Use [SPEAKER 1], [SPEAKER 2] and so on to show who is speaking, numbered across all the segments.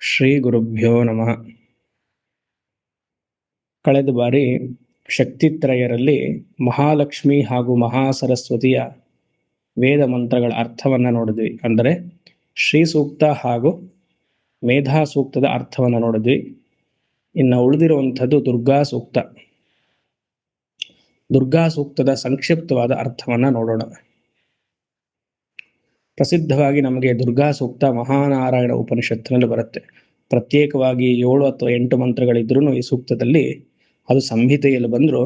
[SPEAKER 1] ಶ್ರೀ ಗುರುಭ್ಯೋ ನಮಃ. ಕಳೆದ ಬಾರಿ ಶಕ್ತಿತ್ರಯರಲ್ಲಿ ಮಹಾಲಕ್ಷ್ಮಿ ಹಾಗೂ ಮಹಾಸರಸ್ವತಿಯ ವೇದ ಮಂತ್ರಗಳ ಅರ್ಥವನ್ನ ನೋಡಿದ್ವಿ. ಅಂದರೆ ಶ್ರೀ ಸೂಕ್ತ ಹಾಗೂ ಮೇಧಾ ಸೂಕ್ತದ ಅರ್ಥವನ್ನ ನೋಡಿದ್ವಿ. ಇನ್ನು ಉಳಿದಿರುವಂಥದ್ದು ದುರ್ಗಾ ಸೂಕ್ತ. ದುರ್ಗಾ ಸೂಕ್ತದ ಸಂಕ್ಷಿಪ್ತವಾದ ಅರ್ಥವನ್ನ ನೋಡೋಣ. ಪ್ರಸಿದ್ಧವಾಗಿ ನಮಗೆ ದುರ್ಗಾ ಸೂಕ್ತ ಮಹಾನಾರಾಯಣ ಉಪನಿಷತ್ತಿನಲ್ಲಿ ಬರುತ್ತೆ. ಪ್ರತ್ಯೇಕವಾಗಿ 7 ಅಥವಾ 8 ಮಂತ್ರಗಳಿದ್ರೂ ಈ ಸೂಕ್ತದಲ್ಲಿ ಅದು ಸಂಹಿತೆಯಲ್ಲಿ ಬಂದರೂ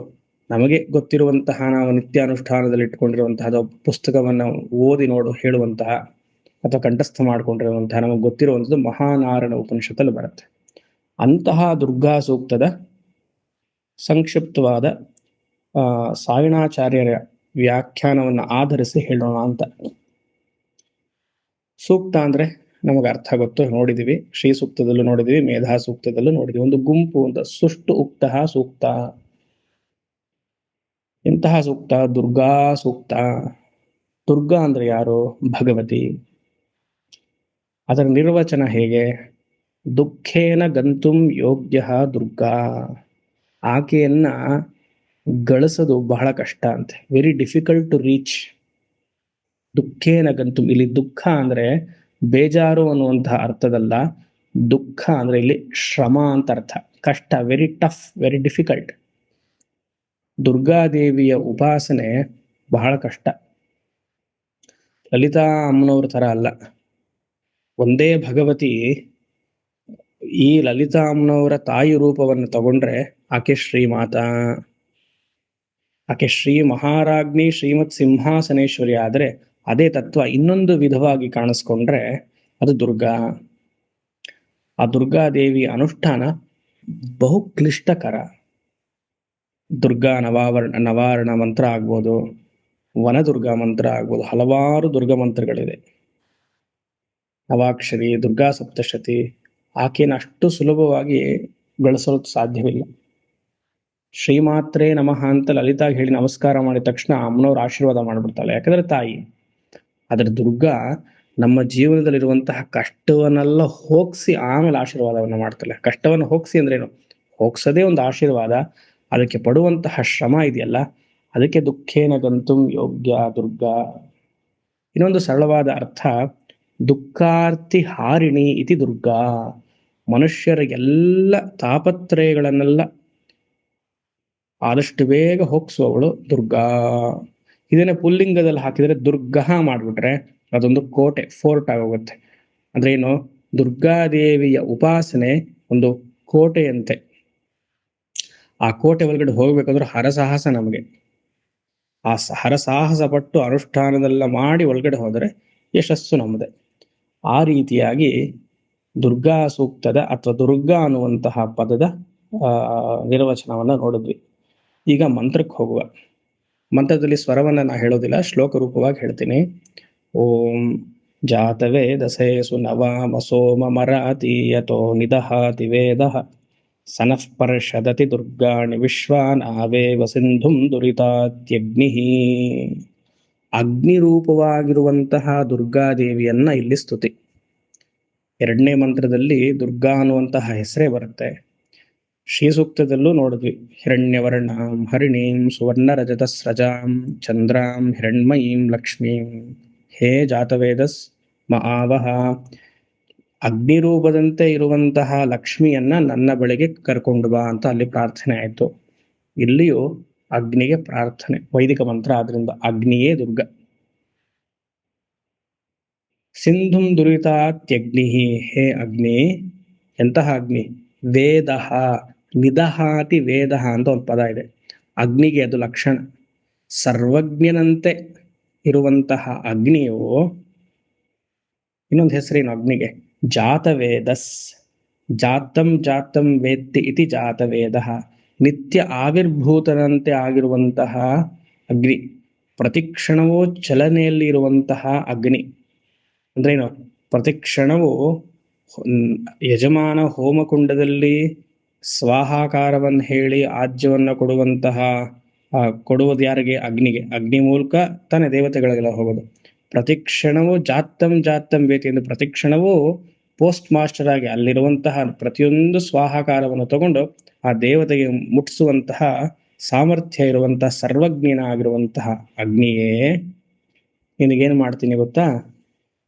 [SPEAKER 1] ನಮಗೆ ಗೊತ್ತಿರುವಂತಹ, ನಾವು ನಿತ್ಯಾನುಷ್ಠಾನದಲ್ಲಿ ಇಟ್ಕೊಂಡಿರುವಂತಹ ಪುಸ್ತಕವನ್ನು ಓದಿ ಹೇಳುವಂತಹ ಅಥವಾ ಕಂಠಸ್ಥ ಮಾಡಿಕೊಂಡಿರುವಂತಹ ನಮಗೆ ಗೊತ್ತಿರುವಂಥದ್ದು ಮಹಾನಾರಾಯಣ ಉಪನಿಷತ್ತಲ್ಲಿ ಬರುತ್ತೆ. ಅಂತಹ ದುರ್ಗಾ ಸೂಕ್ತದ ಸಂಕ್ಷಿಪ್ತವಾದ ಸಾಯಣಾಚಾರ್ಯರ ವ್ಯಾಖ್ಯಾನವನ್ನು ಆಧರಿಸಿ ಹೇಳೋಣ ಅಂತ. ಸೂಕ್ತ ಅಂದ್ರೆ ನಮಗೆ ಅರ್ಥ ಗೊತ್ತು, ನೋಡಿದೀವಿ. ಶ್ರೀ ಸೂಕ್ತದಲ್ಲೂ ನೋಡಿದೀವಿ, ಮೇಧಾ ಸೂಕ್ತದಲ್ಲೂ ನೋಡಿದೀವಿ. ಒಂದು ಗುಂಪು ಅಂತ ಸುಷ್ಟು ಉಕ್ತ ಸೂಕ್ತ. ಇಂತಹ ಸೂಕ್ತ ದುರ್ಗಾ ಸೂಕ್ತ. ದುರ್ಗಾ ಅಂದ್ರೆ ಯಾರು? ಭಗವತಿ. ಅದರ ನಿರ್ವಚನ ಹೇಗೆ? ದುಃಖೇನ ಗಂತುಂ ಯೋಗ್ಯ ದುರ್ಗಾ. ಆಕೆಯನ್ನ ಗಳಿಸೋದು ಬಹಳ ಕಷ್ಟ ಅಂತೆ. Very difficult to reach. ದುಃಖೇನ ಗಂತು, ಇಲ್ಲಿ ದುಃಖ ಅಂದ್ರೆ ಬೇಜಾರು ಅನ್ನುವಂತಹ ಅರ್ಥದಲ್ಲ. ದುಃಖ ಅಂದ್ರೆ ಇಲ್ಲಿ ಶ್ರಮ ಅಂತ ಅರ್ಥ. ಕಷ್ಟ, ವೆರಿ ಟಫ್, ವೆರಿ ಡಿಫಿಕಲ್ಟ್. ದುರ್ಗಾದೇವಿಯ ಉಪಾಸನೆ ಬಹಳ ಕಷ್ಟ. ಲಲಿತಾ ಅಮ್ಮನವ್ರ ತರ ಅಲ್ಲ. ಒಂದೇ ಭಗವತಿ ಈ ಲಲಿತಾ ಅಮ್ಮನವರ ತಾಯಿ ರೂಪವನ್ನು ತಗೊಂಡ್ರೆ ಆಕೆ ಶ್ರೀಮಾತಾ, ಆಕೆ ಶ್ರೀ ಮಹಾರಾಜ್ಞಿ, ಶ್ರೀಮತ್ ಸಿಂಹಾಸನೇಶ್ವರಿ. ಆದರೆ ಅದೇ ತತ್ವ ಇನ್ನೊಂದು ವಿಧವಾಗಿ ಕಾಣಿಸ್ಕೊಂಡ್ರೆ ಅದು ದುರ್ಗಾ. ಆ ದುರ್ಗಾದೇವಿಯ ಅನುಷ್ಠಾನ ಬಹು ಕ್ಲಿಷ್ಟಕರ. ದುರ್ಗಾ ನವಾರಣ ಮಂತ್ರ ಆಗ್ಬೋದು, ವನದುರ್ಗಾ ಮಂತ್ರ ಆಗ್ಬೋದು, ಹಲವಾರು ದುರ್ಗಾ ಮಂತ್ರಗಳಿದೆ. ನವಾಕ್ಷರಿ, ದುರ್ಗಾ ಸಪ್ತಶತಿ. ಆಕೆಯನ್ನು ಅಷ್ಟು ಸುಲಭವಾಗಿ ಗಳಿಸಲು ಸಾಧ್ಯವಿಲ್ಲ. ಶ್ರೀಮಾತ್ರೇ ನಮಃ ಅಂತ ಲಲಿತಾಗಿ ಹೇಳಿ ನಮಸ್ಕಾರ ಮಾಡಿದ ತಕ್ಷಣ ಅಮ್ಮನವ್ರ ಆಶೀರ್ವಾದ ಮಾಡ್ಬಿಡ್ತಾಳೆ, ಯಾಕಂದ್ರೆ ತಾಯಿ. ಆದ್ರೆ ದುರ್ಗಾ ನಮ್ಮ ಜೀವನದಲ್ಲಿರುವಂತಹ ಕಷ್ಟವನ್ನೆಲ್ಲ ಹೋಗಿಸಿ ಆಮೇಲೆ ಆಶೀರ್ವಾದವನ್ನು ಮಾಡ್ತಾಳೆ. ಕಷ್ಟವನ್ನು ಹೋಗಿಸಿ ಅಂದ್ರೇನು? ಹೋಗ್ಸದೇ ಒಂದು ಆಶೀರ್ವಾದ. ಅದಕ್ಕೆ ಪಡುವಂತಹ ಶ್ರಮ ಇದೆಯಲ್ಲ, ಅದಕ್ಕೆ ದುಃಖೇನ ಗಂತುಂ ಯೋಗ್ಯ ದುರ್ಗಾ. ಇನ್ನೊಂದು ಸರಳವಾದ ಅರ್ಥ, ದುಃಖಾರ್ತಿ ಹಾರಿಣಿ ಇತಿ ದುರ್ಗಾ. ಮನುಷ್ಯರ ಎಲ್ಲ ತಾಪತ್ರಯಗಳನ್ನೆಲ್ಲ ಆದಷ್ಟು ಬೇಗ ಹೋಗಿಸುವವಳು ದುರ್ಗಾ. ಇದನ್ನೇ ಪುಲ್ಲಿಂಗದಲ್ಲಿ ಹಾಕಿದರೆ ದುರ್ಗಃ ಮಾಡಿಬಿಟ್ರೆ ಅದೊಂದು ಕೋಟೆ, ಫೋರ್ಟ್ ಆಗೋಗುತ್ತೆ. ಅಂದ್ರೆ ಏನು? ದುರ್ಗಾದೇವಿಯ ಉಪಾಸನೆ ಒಂದು ಕೋಟೆಯಂತೆ. ಆ ಕೋಟೆ ಒಳಗಡೆ ಹೋಗ್ಬೇಕಂದ್ರೆ ಹರಸಾಹಸ ನಮಗೆ. ಆ ಹರಸಾಹಸ ಪಟ್ಟು ಅನುಷ್ಠಾನದೆಲ್ಲ ಮಾಡಿ ಒಳಗಡೆ ಹೋದರೆ ಯಶಸ್ಸು ನಮ್ಮದೇ. ಆ ರೀತಿಯಾಗಿ ದುರ್ಗಾ ಸೂಕ್ತದ ಅಥವಾ ದುರ್ಗಾ ಅನ್ನುವಂತಹ ಪದದ ನಿರ್ವಚನವನ್ನ ನೋಡಿದ್ವಿ. ಈಗ ಮಂತ್ರಕ್ಕೆ ಹೋಗುವ. ಮಂತ್ರದಲ್ಲಿ ಸ್ವರವನ್ನ ನಾ ಹೇಳೋದಿಲ್ಲ, ಶ್ಲೋಕ ರೂಪವಾಗಿ ಹೇಳ್ತೀನಿ. ಓಂ ಜಾತವೇ ದಸೇಸು ನವಾಮಸೋಮ ಮರಾತಿ ಯತೋ ನಿದಹಾತಿ ವೇದಃ ಸನಃ ಪರ್ಷದತಿ ದುರ್ಗಾಣಿ ವಿಶ್ವಾನಾವೇವ ಸಿಂಧುಂ ದುರಿತಾತ್ಯಗ್ನಿ. ಅಗ್ನಿ ರೂಪವಾಗಿರುವಂತಹ ದುರ್ಗಾದೇವಿಯನ್ನ ಇಲ್ಲಿ ಸ್ತುತಿ. 2ನೇ ಮಂತ್ರದಲ್ಲಿ ದುರ್ಗಾ ಅನ್ನುವಂತಹ ಹೆಸರೇ ಬರುತ್ತೆ. ಶ್ರೀ ಸೂಕ್ತದಲ್ಲೂ ನೋಡಿದ್ವಿ. ಹಿರಣ್ಯವರ್ಣಾಂ ಹರಿಣೀಂ ಸುವರ್ಣ ರಜತ ಸ್ರಜಾಂ ಚಂದ್ರಾಂ ಹಿರಣ್ಮಯೀಂ ಲಕ್ಷ್ಮೀಂ ಹೇ ಜಾತವೇದಸ್ ಮಹಾವಹ. ಅಗ್ನಿರೂಪದಂತೆ ಇರುವಂತಹ ಲಕ್ಷ್ಮಿಯನ್ನ ನನ್ನ ಬಳಿಗೆ ಕರ್ಕೊಂಡು ಬಾ ಅಂತ ಅಲ್ಲಿ ಪ್ರಾರ್ಥನೆ ಆಯಿತು. ಇಲ್ಲಿಯೂ ಅಗ್ನಿಗೆ ಪ್ರಾರ್ಥನೆ, ವೈದಿಕ ಮಂತ್ರ ಆದ್ರಿಂದ ಅಗ್ನಿಯೇ ದುರ್ಗ. ಸಿಂಧುಂ ದುರಿತಾತ್ಯಗ್ನಿ, ಹೇ ಅಗ್ನಿ. ಎಂತಹ ಅಗ್ನಿ? ವೇದಃ, ನಿದಹಾತಿ ವೇದಃ ಅಂತ ಒಂದು ಪದ ಇದೆ. ಅಗ್ನಿಗೆ ಅದು ಲಕ್ಷಣ. ಸರ್ವಜ್ಞನಂತೆ ಇರುವಂತಹ ಅಗ್ನಿಯು, ಇನ್ನೊಂದು ಹೆಸರೇನು ಅಗ್ನಿಗೆ? ಜಾತವೇದಸ್. ಜಾತಂ ಜಾತಂ ವೇತ್ತಿ ಇತಿ ಜಾತವೇದಃ. ನಿತ್ಯ ಆವಿರ್ಭೂತನಂತೆ ಆಗಿರುವಂತಹ ಅಗ್ನಿ. ಪ್ರತಿಕ್ಷಣವೂ ಚಲನೆಯಲ್ಲಿ ಇರುವಂತಹ ಅಗ್ನಿ. ಅಂದ್ರೇನು? ಪ್ರತಿಕ್ಷಣವೂ ಯಜಮಾನ ಹೋಮಕುಂಡದಲ್ಲಿ ಸ್ವಾಹಾಕಾರವನ್ನು ಹೇಳಿ ಆಜ್ಯವನ್ನ ಕೊಡುವುದು ಯಾರಿಗೆ? ಅಗ್ನಿಗೆ. ಅಗ್ನಿ ಮೂಲಕ ತಾನೇ ದೇವತೆಗಳಿಗೆಲ್ಲ ಹೋಗೋದು. ಪ್ರತಿಕ್ಷಣವೂ ಜಾತಂ ಜಾತಂ ವೇತಿ ಎಂದು ಪ್ರತಿಕ್ಷಣವೂ ಪೋಸ್ಟ್ ಮಾಸ್ಟರ್ ಆಗಿ ಅಲ್ಲಿರುವಂತಹ ಪ್ರತಿಯೊಂದು ಸ್ವಾಹಾಕಾರವನ್ನು ತಗೊಂಡು ಆ ದೇವತೆಗೆ ಮುಟ್ಟಿಸುವಂತಹ ಸಾಮರ್ಥ್ಯ ಇರುವಂತಹ ಸರ್ವಜ್ಞನ ಆಗಿರುವಂತಹ ಅಗ್ನಿಯೇ ನಿನಗೇನು ಮಾಡ್ತೀನಿ ಗೊತ್ತಾ?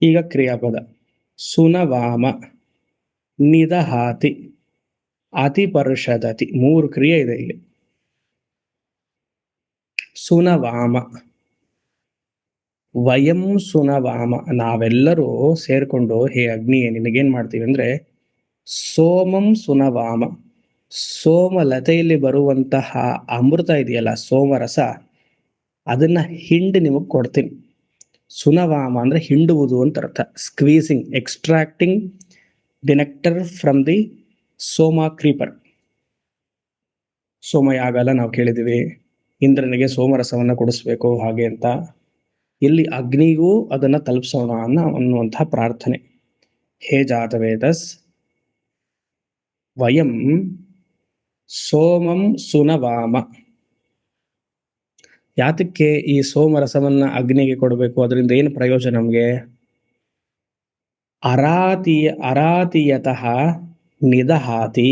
[SPEAKER 1] ಈಗ ಕ್ರಿಯಾಪದ ಸುನವಾಮ ನಿದಹಾತಿ ಅತಿಪರ್ಷದತಿ, 3 ಕ್ರಿಯೆ ಇದೆ ಇಲ್ಲಿ. ಸುನವಾಮ, ವಯಂ ಸುನವಾಮ, ನಾವೆಲ್ಲರೂ ಸೇರ್ಕೊಂಡು ಹೇ ಅಗ್ನಿಯೇ ನಿನಗೇನ್ ಮಾಡ್ತೀವಿ ಅಂದ್ರೆ ಸೋಮಂ ಸುನವಾಮ, ಸೋಮಲತೆಯಲ್ಲಿ ಬರುವಂತಹ ಅಮೃತ ಇದೆಯಲ್ಲ, ಸೋಮರಸ, ಅದನ್ನ ಹಿಂಡಿ ನಿಮಗ್ ಕೊಡ್ತೀನಿ. ಸುನವಾಮ ಅಂದ್ರೆ ಹಿಂಡುವುದು ಅಂತ ಅರ್ಥ. Squeezing, extracting the nectar from the soma creeper. ಸೋಮಯಾಗ ಎಲ್ಲ ನಾವು ಕೇಳಿದೀವಿ, ಇಂದ್ರನಿಗೆ ಸೋಮರಸವನ್ನ ಕೊಡಿಸ್ಬೇಕು ಹಾಗೆ ಅಂತ. ಇಲ್ಲಿ ಅಗ್ನಿಗೂ ಅದನ್ನ ತಲುಪಿಸೋಣ ಅನ್ನುವಂತಹ ಪ್ರಾರ್ಥನೆ. ಹೇ ಜಾತವೇದಸ್ ವಯಂ ಸೋಮಂ ಸುನವಾಮ. ಯಾತಕ್ಕೆ ಈ ಸೋಮರಸವನ್ನ ಅಗ್ನಿಗೆ ಕೊಡಬೇಕು? ಅದರಿಂದ ಏನು ಪ್ರಯೋಜನ ನಮ್ಗೆ? ಅರಾತೀಯತಃ ನಿದಹಾತಿ.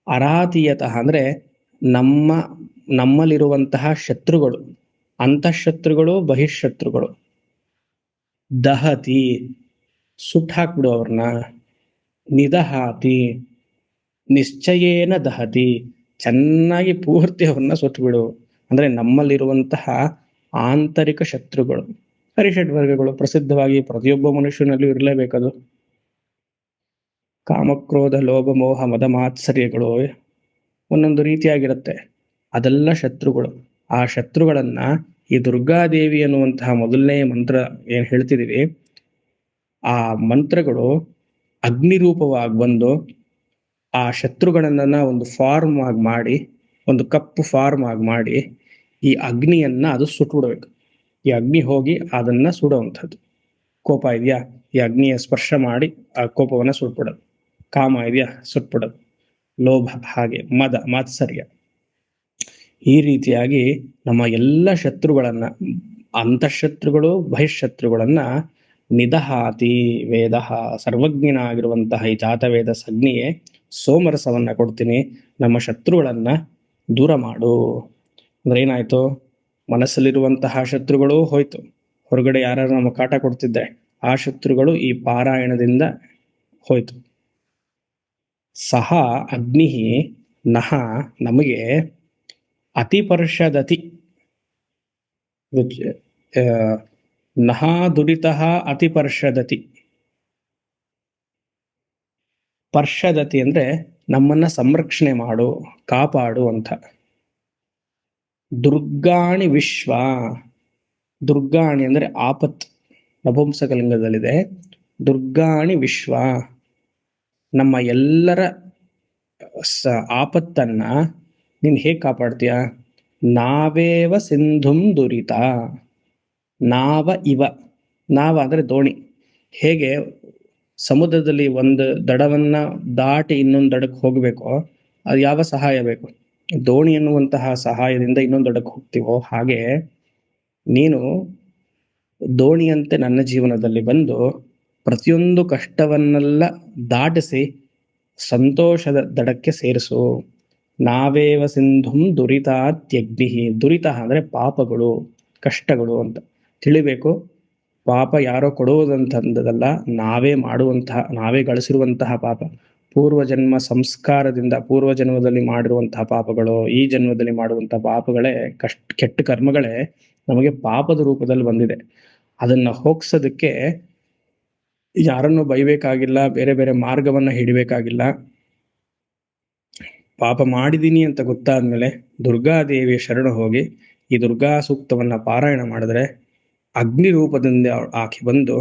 [SPEAKER 1] ಅರಾತೀಯತಃ ಅಂದ್ರೆ ನಮ್ಮಲ್ಲಿರುವಂತಹ ಶತ್ರುಗಳು, ಅಂತಃಶತ್ರುಗಳು ಬಹಿಷ್ಶತ್ರುಗಳು, ದಹತಿ ಸುಟ್ಟು ಹಾಕ್ಬಿಡು ಅವ್ರನ್ನ, ನಿದಹಾತಿ ನಿಶ್ಚಯೇನ ದಹತಿ ಚೆನ್ನಾಗಿ ಪೂರ್ತಿ ಅವ್ರನ್ನ ಸುಟ್ಟುಬಿಡು. ಅಂದ್ರೆ ನಮ್ಮಲ್ಲಿರುವಂತಹ ಆಂತರಿಕ ಶತ್ರುಗಳು, ಹರಿಷಡ್ ವರ್ಗಗಳು, ಪ್ರಸಿದ್ಧವಾಗಿ ಪ್ರತಿಯೊಬ್ಬ ಮನುಷ್ಯನಲ್ಲೂ ಇರಲೇಬೇಕದು. ಕಾಮಕ್ರೋಧ ಲೋಭ ಮೋಹ ಮದ ಮಾತ್ಸರ್ಯಗಳು ಒಂದೊಂದು ರೀತಿಯಾಗಿರುತ್ತೆ, ಅದೆಲ್ಲ ಶತ್ರುಗಳು. ಆ ಶತ್ರುಗಳನ್ನ ಈ ದುರ್ಗಾದೇವಿ ಅನ್ನುವಂತಹ ಮೊದಲನೇ ಮಂತ್ರ ಏನ್ ಹೇಳ್ತಿದೀವಿ, ಆ ಮಂತ್ರಗಳು ಅಗ್ನಿ ರೂಪವಾಗಿ ಬಂದು ಆ ಶತ್ರುಗಳನ್ನ ಒಂದು ಫಾರ್ಮ್ ಆಗಿ ಮಾಡಿ, ಒಂದು ಕಪ್ಪು ಫಾರ್ಮ್ ಆಗಿ ಮಾಡಿ ಈ ಅಗ್ನಿಯನ್ನ ಅದು ಸುಟ್ಬಿಡ್ಬೇಕು. ಈ ಅಗ್ನಿ ಹೋಗಿ ಅದನ್ನ ಸುಡುವಂಥದ್ದು. ಕೋಪ ಇದೆಯಾ, ಈ ಅಗ್ನಿಯ ಸ್ಪರ್ಶ ಮಾಡಿ ಆ ಕೋಪವನ್ನ ಸುಟ್ಬಿಡೋದು. ಕಾಮ ಇದೆಯಾ, ಸುಟ್ಬಿಡೋದು. ಲೋಭ ಹಾಗೆ, ಮದ ಮಾತ್ಸರ್ಯ, ಈ ರೀತಿಯಾಗಿ ನಮ್ಮ ಎಲ್ಲ ಶತ್ರುಗಳನ್ನ, ಅಂತಃಶತ್ರುಗಳು ಬಹಿಷ್ಶತ್ರುಗಳನ್ನ ನಿದಹಾತಿ ವೇದ, ಸರ್ವಜ್ಞನಾಗಿರುವಂತಹ ಈ ಜಾತವೇದ ಅಗ್ನಿಯೇ ಸೋಮರಸವನ್ನ ಕೊಡ್ತೀನಿ, ನಮ್ಮ ಶತ್ರುಗಳನ್ನ ದೂರ ಮಾಡು. ಅಂದ್ರೆ ಏನಾಯ್ತು? ಮನಸ್ಸಲ್ಲಿರುವಂತಹ ಶತ್ರುಗಳು ಹೋಯ್ತು, ಹೊರಗಡೆ ಯಾರು ನಮ್ಮ ಕಾಟ ಕೊಡ್ತಿದ್ದೆ ಆ ಶತ್ರುಗಳು ಈ ಪಾರಾಯಣದಿಂದ ಹೋಯ್ತು. ಸಹ ಅಗ್ನಿ ನಹ ನಮಗೆ ಅತಿಪರ್ಷದತಿ, ನಹ ದುರಿತಃ ಅತಿಪರ್ಷದತಿ. ಪರ್ಷದತಿ ಅಂದ್ರೆ ನಮ್ಮನ್ನ ಸಂರಕ್ಷಣೆ ಮಾಡು, ಕಾಪಾಡು ಅಂತ. ದುರ್ಗಾಣಿ ವಿಶ್ವ, ದುರ್ಗಾಣಿ ಅಂದ್ರೆ ಆಪತ್, ನಪುಂಸಕಲಿಂಗದಲ್ಲಿದೆ. ದುರ್ಗಾಣಿ ವಿಶ್ವ, ನಮ್ಮ ಎಲ್ಲರ ಆಪತ್ತನ್ನ ನೀನ್ ಹೇಗ್ ಕಾಪಾಡ್ತೀಯ? ನಾವೇವ ಸಿಂಧುಂ ದುರಿತ, ನಾವ ಇವ, ನಾವ ಅಂದ್ರೆ ದೋಣಿ. ಹೇಗೆ ಸಮುದ್ರದಲ್ಲಿ ಒಂದು ದಡವನ್ನ ದಾಟಿ ಇನ್ನೊಂದು ದಡಕ್ಕೆ ಹೋಗ್ಬೇಕೋ, ಅದು ಯಾವ ಸಹಾಯ ಬೇಕು? ದೋಣಿ ಎನ್ನುವಂತಹ ಸಹಾಯದಿಂದ ಇನ್ನೊಂದು ದಡಕ್ಕೆ ಹೋಗ್ತೀವೋ, ಹಾಗೆ ನೀನು ದೋಣಿಯಂತೆ ನನ್ನ ಜೀವನದಲ್ಲಿ ಬಂದು ಪ್ರತಿಯೊಂದು ಕಷ್ಟವನ್ನೆಲ್ಲ ದಾಟಿಸಿ ಸಂತೋಷದ ದಡಕ್ಕೆ ಸೇರಿಸು. ನಾವೇವ ಸಿಂಧುಂ ದುರಿತಾತ್ಯಗ್ನಿ. ದುರಿತ ಅಂದ್ರೆ ಪಾಪಗಳು, ಕಷ್ಟಗಳು ಅಂತ ತಿಳಿಬೇಕು. ಪಾಪ ಯಾರೋ ಕೊಡುವುದಂತಂದದಲ್ಲ, ನಾವೇ ಮಾಡುವಂತಹ, ನಾವೇ ಗಳಿಸಿರುವಂತಹ ಪಾಪ. ಪೂರ್ವಜನ್ಮ ಸಂಸ್ಕಾರದಿಂದ, ಪೂರ್ವಜನ್ಮದಲ್ಲಿ ಮಾಡಿರುವಂತಹ ಪಾಪಗಳು, ಈ ಜನ್ಮದಲ್ಲಿ ಮಾಡುವಂತಹ ಪಾಪಗಳೇ, ಕೆಟ್ಟ ಕರ್ಮಗಳೇ ನಮಗೆ ಪಾಪದ ರೂಪದಲ್ಲಿ ಬಂದಿದೆ. ಅದನ್ನ ಹೋಗ್ಸೋದಕ್ಕೆ ಯಾರನ್ನು ಬೈಬೇಕಾಗಿಲ್ಲ, ಬೇರೆ ಬೇರೆ ಮಾರ್ಗವನ್ನ ಹಿಡಿಬೇಕಾಗಿಲ್ಲ. ಪಾಪ ಮಾಡಿದೀನಿ ಅಂತ ಗೊತ್ತಾದ್ಮೇಲೆ ದುರ್ಗಾದೇವಿಯ ಶರಣ ಹೋಗಿ ಈ ದುರ್ಗಾ ಸೂಕ್ತವನ್ನ ಪಾರಾಯಣ ಮಾಡಿದ್ರೆ ಅಗ್ನಿ ರೂಪದಿಂದ ಆಕೆ ಬಂದು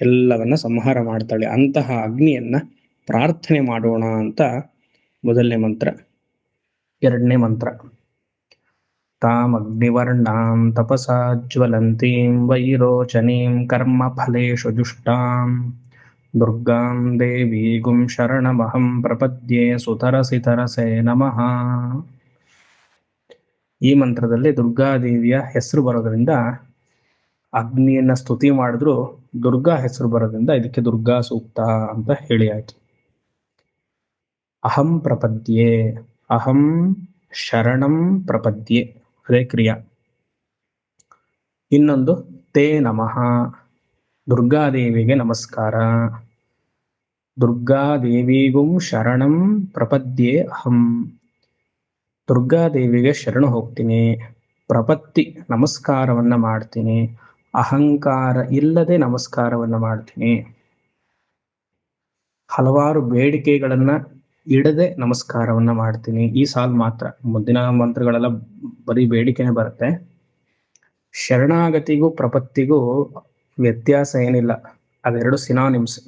[SPEAKER 1] ಎಲ್ಲವನ್ನ ಸಂಹಾರ ಮಾಡ್ತಾಳೆ. ಅಂತಹ ಅಗ್ನಿಯನ್ನ ಪ್ರಾರ್ಥನೆ ಮಾಡೋಣ ಅಂತ ಮೊದಲನೇ ಮಂತ್ರ. ಎರಡನೇ ಮಂತ್ರ, ತಾಮಗ್ನಿವರ್ಣಾಂ ತಪಸಾ ಜ್ವಲಂತೀಂ ವೈರೋಚನೀಂ ಕರ್ಮ ಫಲೇಷು ಜುಷ್ಟಾಂ ದುರ್ಗಾಂ ದೇವೀಗುಂ ಶರಣಮಹಂ ಪ್ರಪದ್ಯೆ ಸುತರಸಿ ತರಸೆ ನಮಃ. ಈ ಮಂತ್ರದಲ್ಲಿ ದುರ್ಗಾದೇವಿಯ ಹೆಸರು ಬರೋದ್ರಿಂದ ಅಗ್ನಿಯನ್ನ ಸ್ತುತಿ ಮಾಡಿದ್ರು ದುರ್ಗಾ ಹೆಸರು ಬರೋದ್ರಿಂದ ಇದಕ್ಕೆ ದುರ್ಗಾ ಸೂಕ್ತ ಅಂತ ಹೇಳಿ ಆಯ್ತು. ಅಹಂ ಪ್ರಪದ್ಯೆ, ಅಹಂ ಶರಣಂ ಪ್ರಪದ್ಯೆ, ಅದೇ ಕ್ರಿಯಾ. ಇನ್ನೊಂದು ತೇ ನಮಃ, ದುರ್ಗಾದೇವಿಗೆ ನಮಸ್ಕಾರ. ದುರ್ಗಾದೇವಿಗೂ ಶರಣಂ ಪ್ರಪದ್ಯೆ ಅಹಂ, ದುರ್ಗಾದೇವಿಗೆ ಶರಣು ಹೋಗ್ತೀನಿ, ಪ್ರಪತ್ತಿ ನಮಸ್ಕಾರವನ್ನ ಮಾಡ್ತೀನಿ, ಅಹಂಕಾರ ಇಲ್ಲದೆ ನಮಸ್ಕಾರವನ್ನ ಮಾಡ್ತೀನಿ, ಹಲವಾರು ಬೇಡಿಕೆಗಳನ್ನ ಇಡದೆ ನಮಸ್ಕಾರವನ್ನ ಮಾಡ್ತೀನಿ. ಈ ಸಾಲ್ ಮಾತ್ರ, ಮುಂದಿನ ಮಂತ್ರಗಳೆಲ್ಲ ಬರೀ ಬೇಡಿಕೆನೆ ಬರುತ್ತೆ. ಶರಣಾಗತಿಗೂ ಪ್ರಪತ್ತಿಗೂ ವ್ಯತ್ಯಾಸ ಏನಿಲ್ಲ, ಅದೆರಡು ಸಿನಾನಿಮ್ಸ್.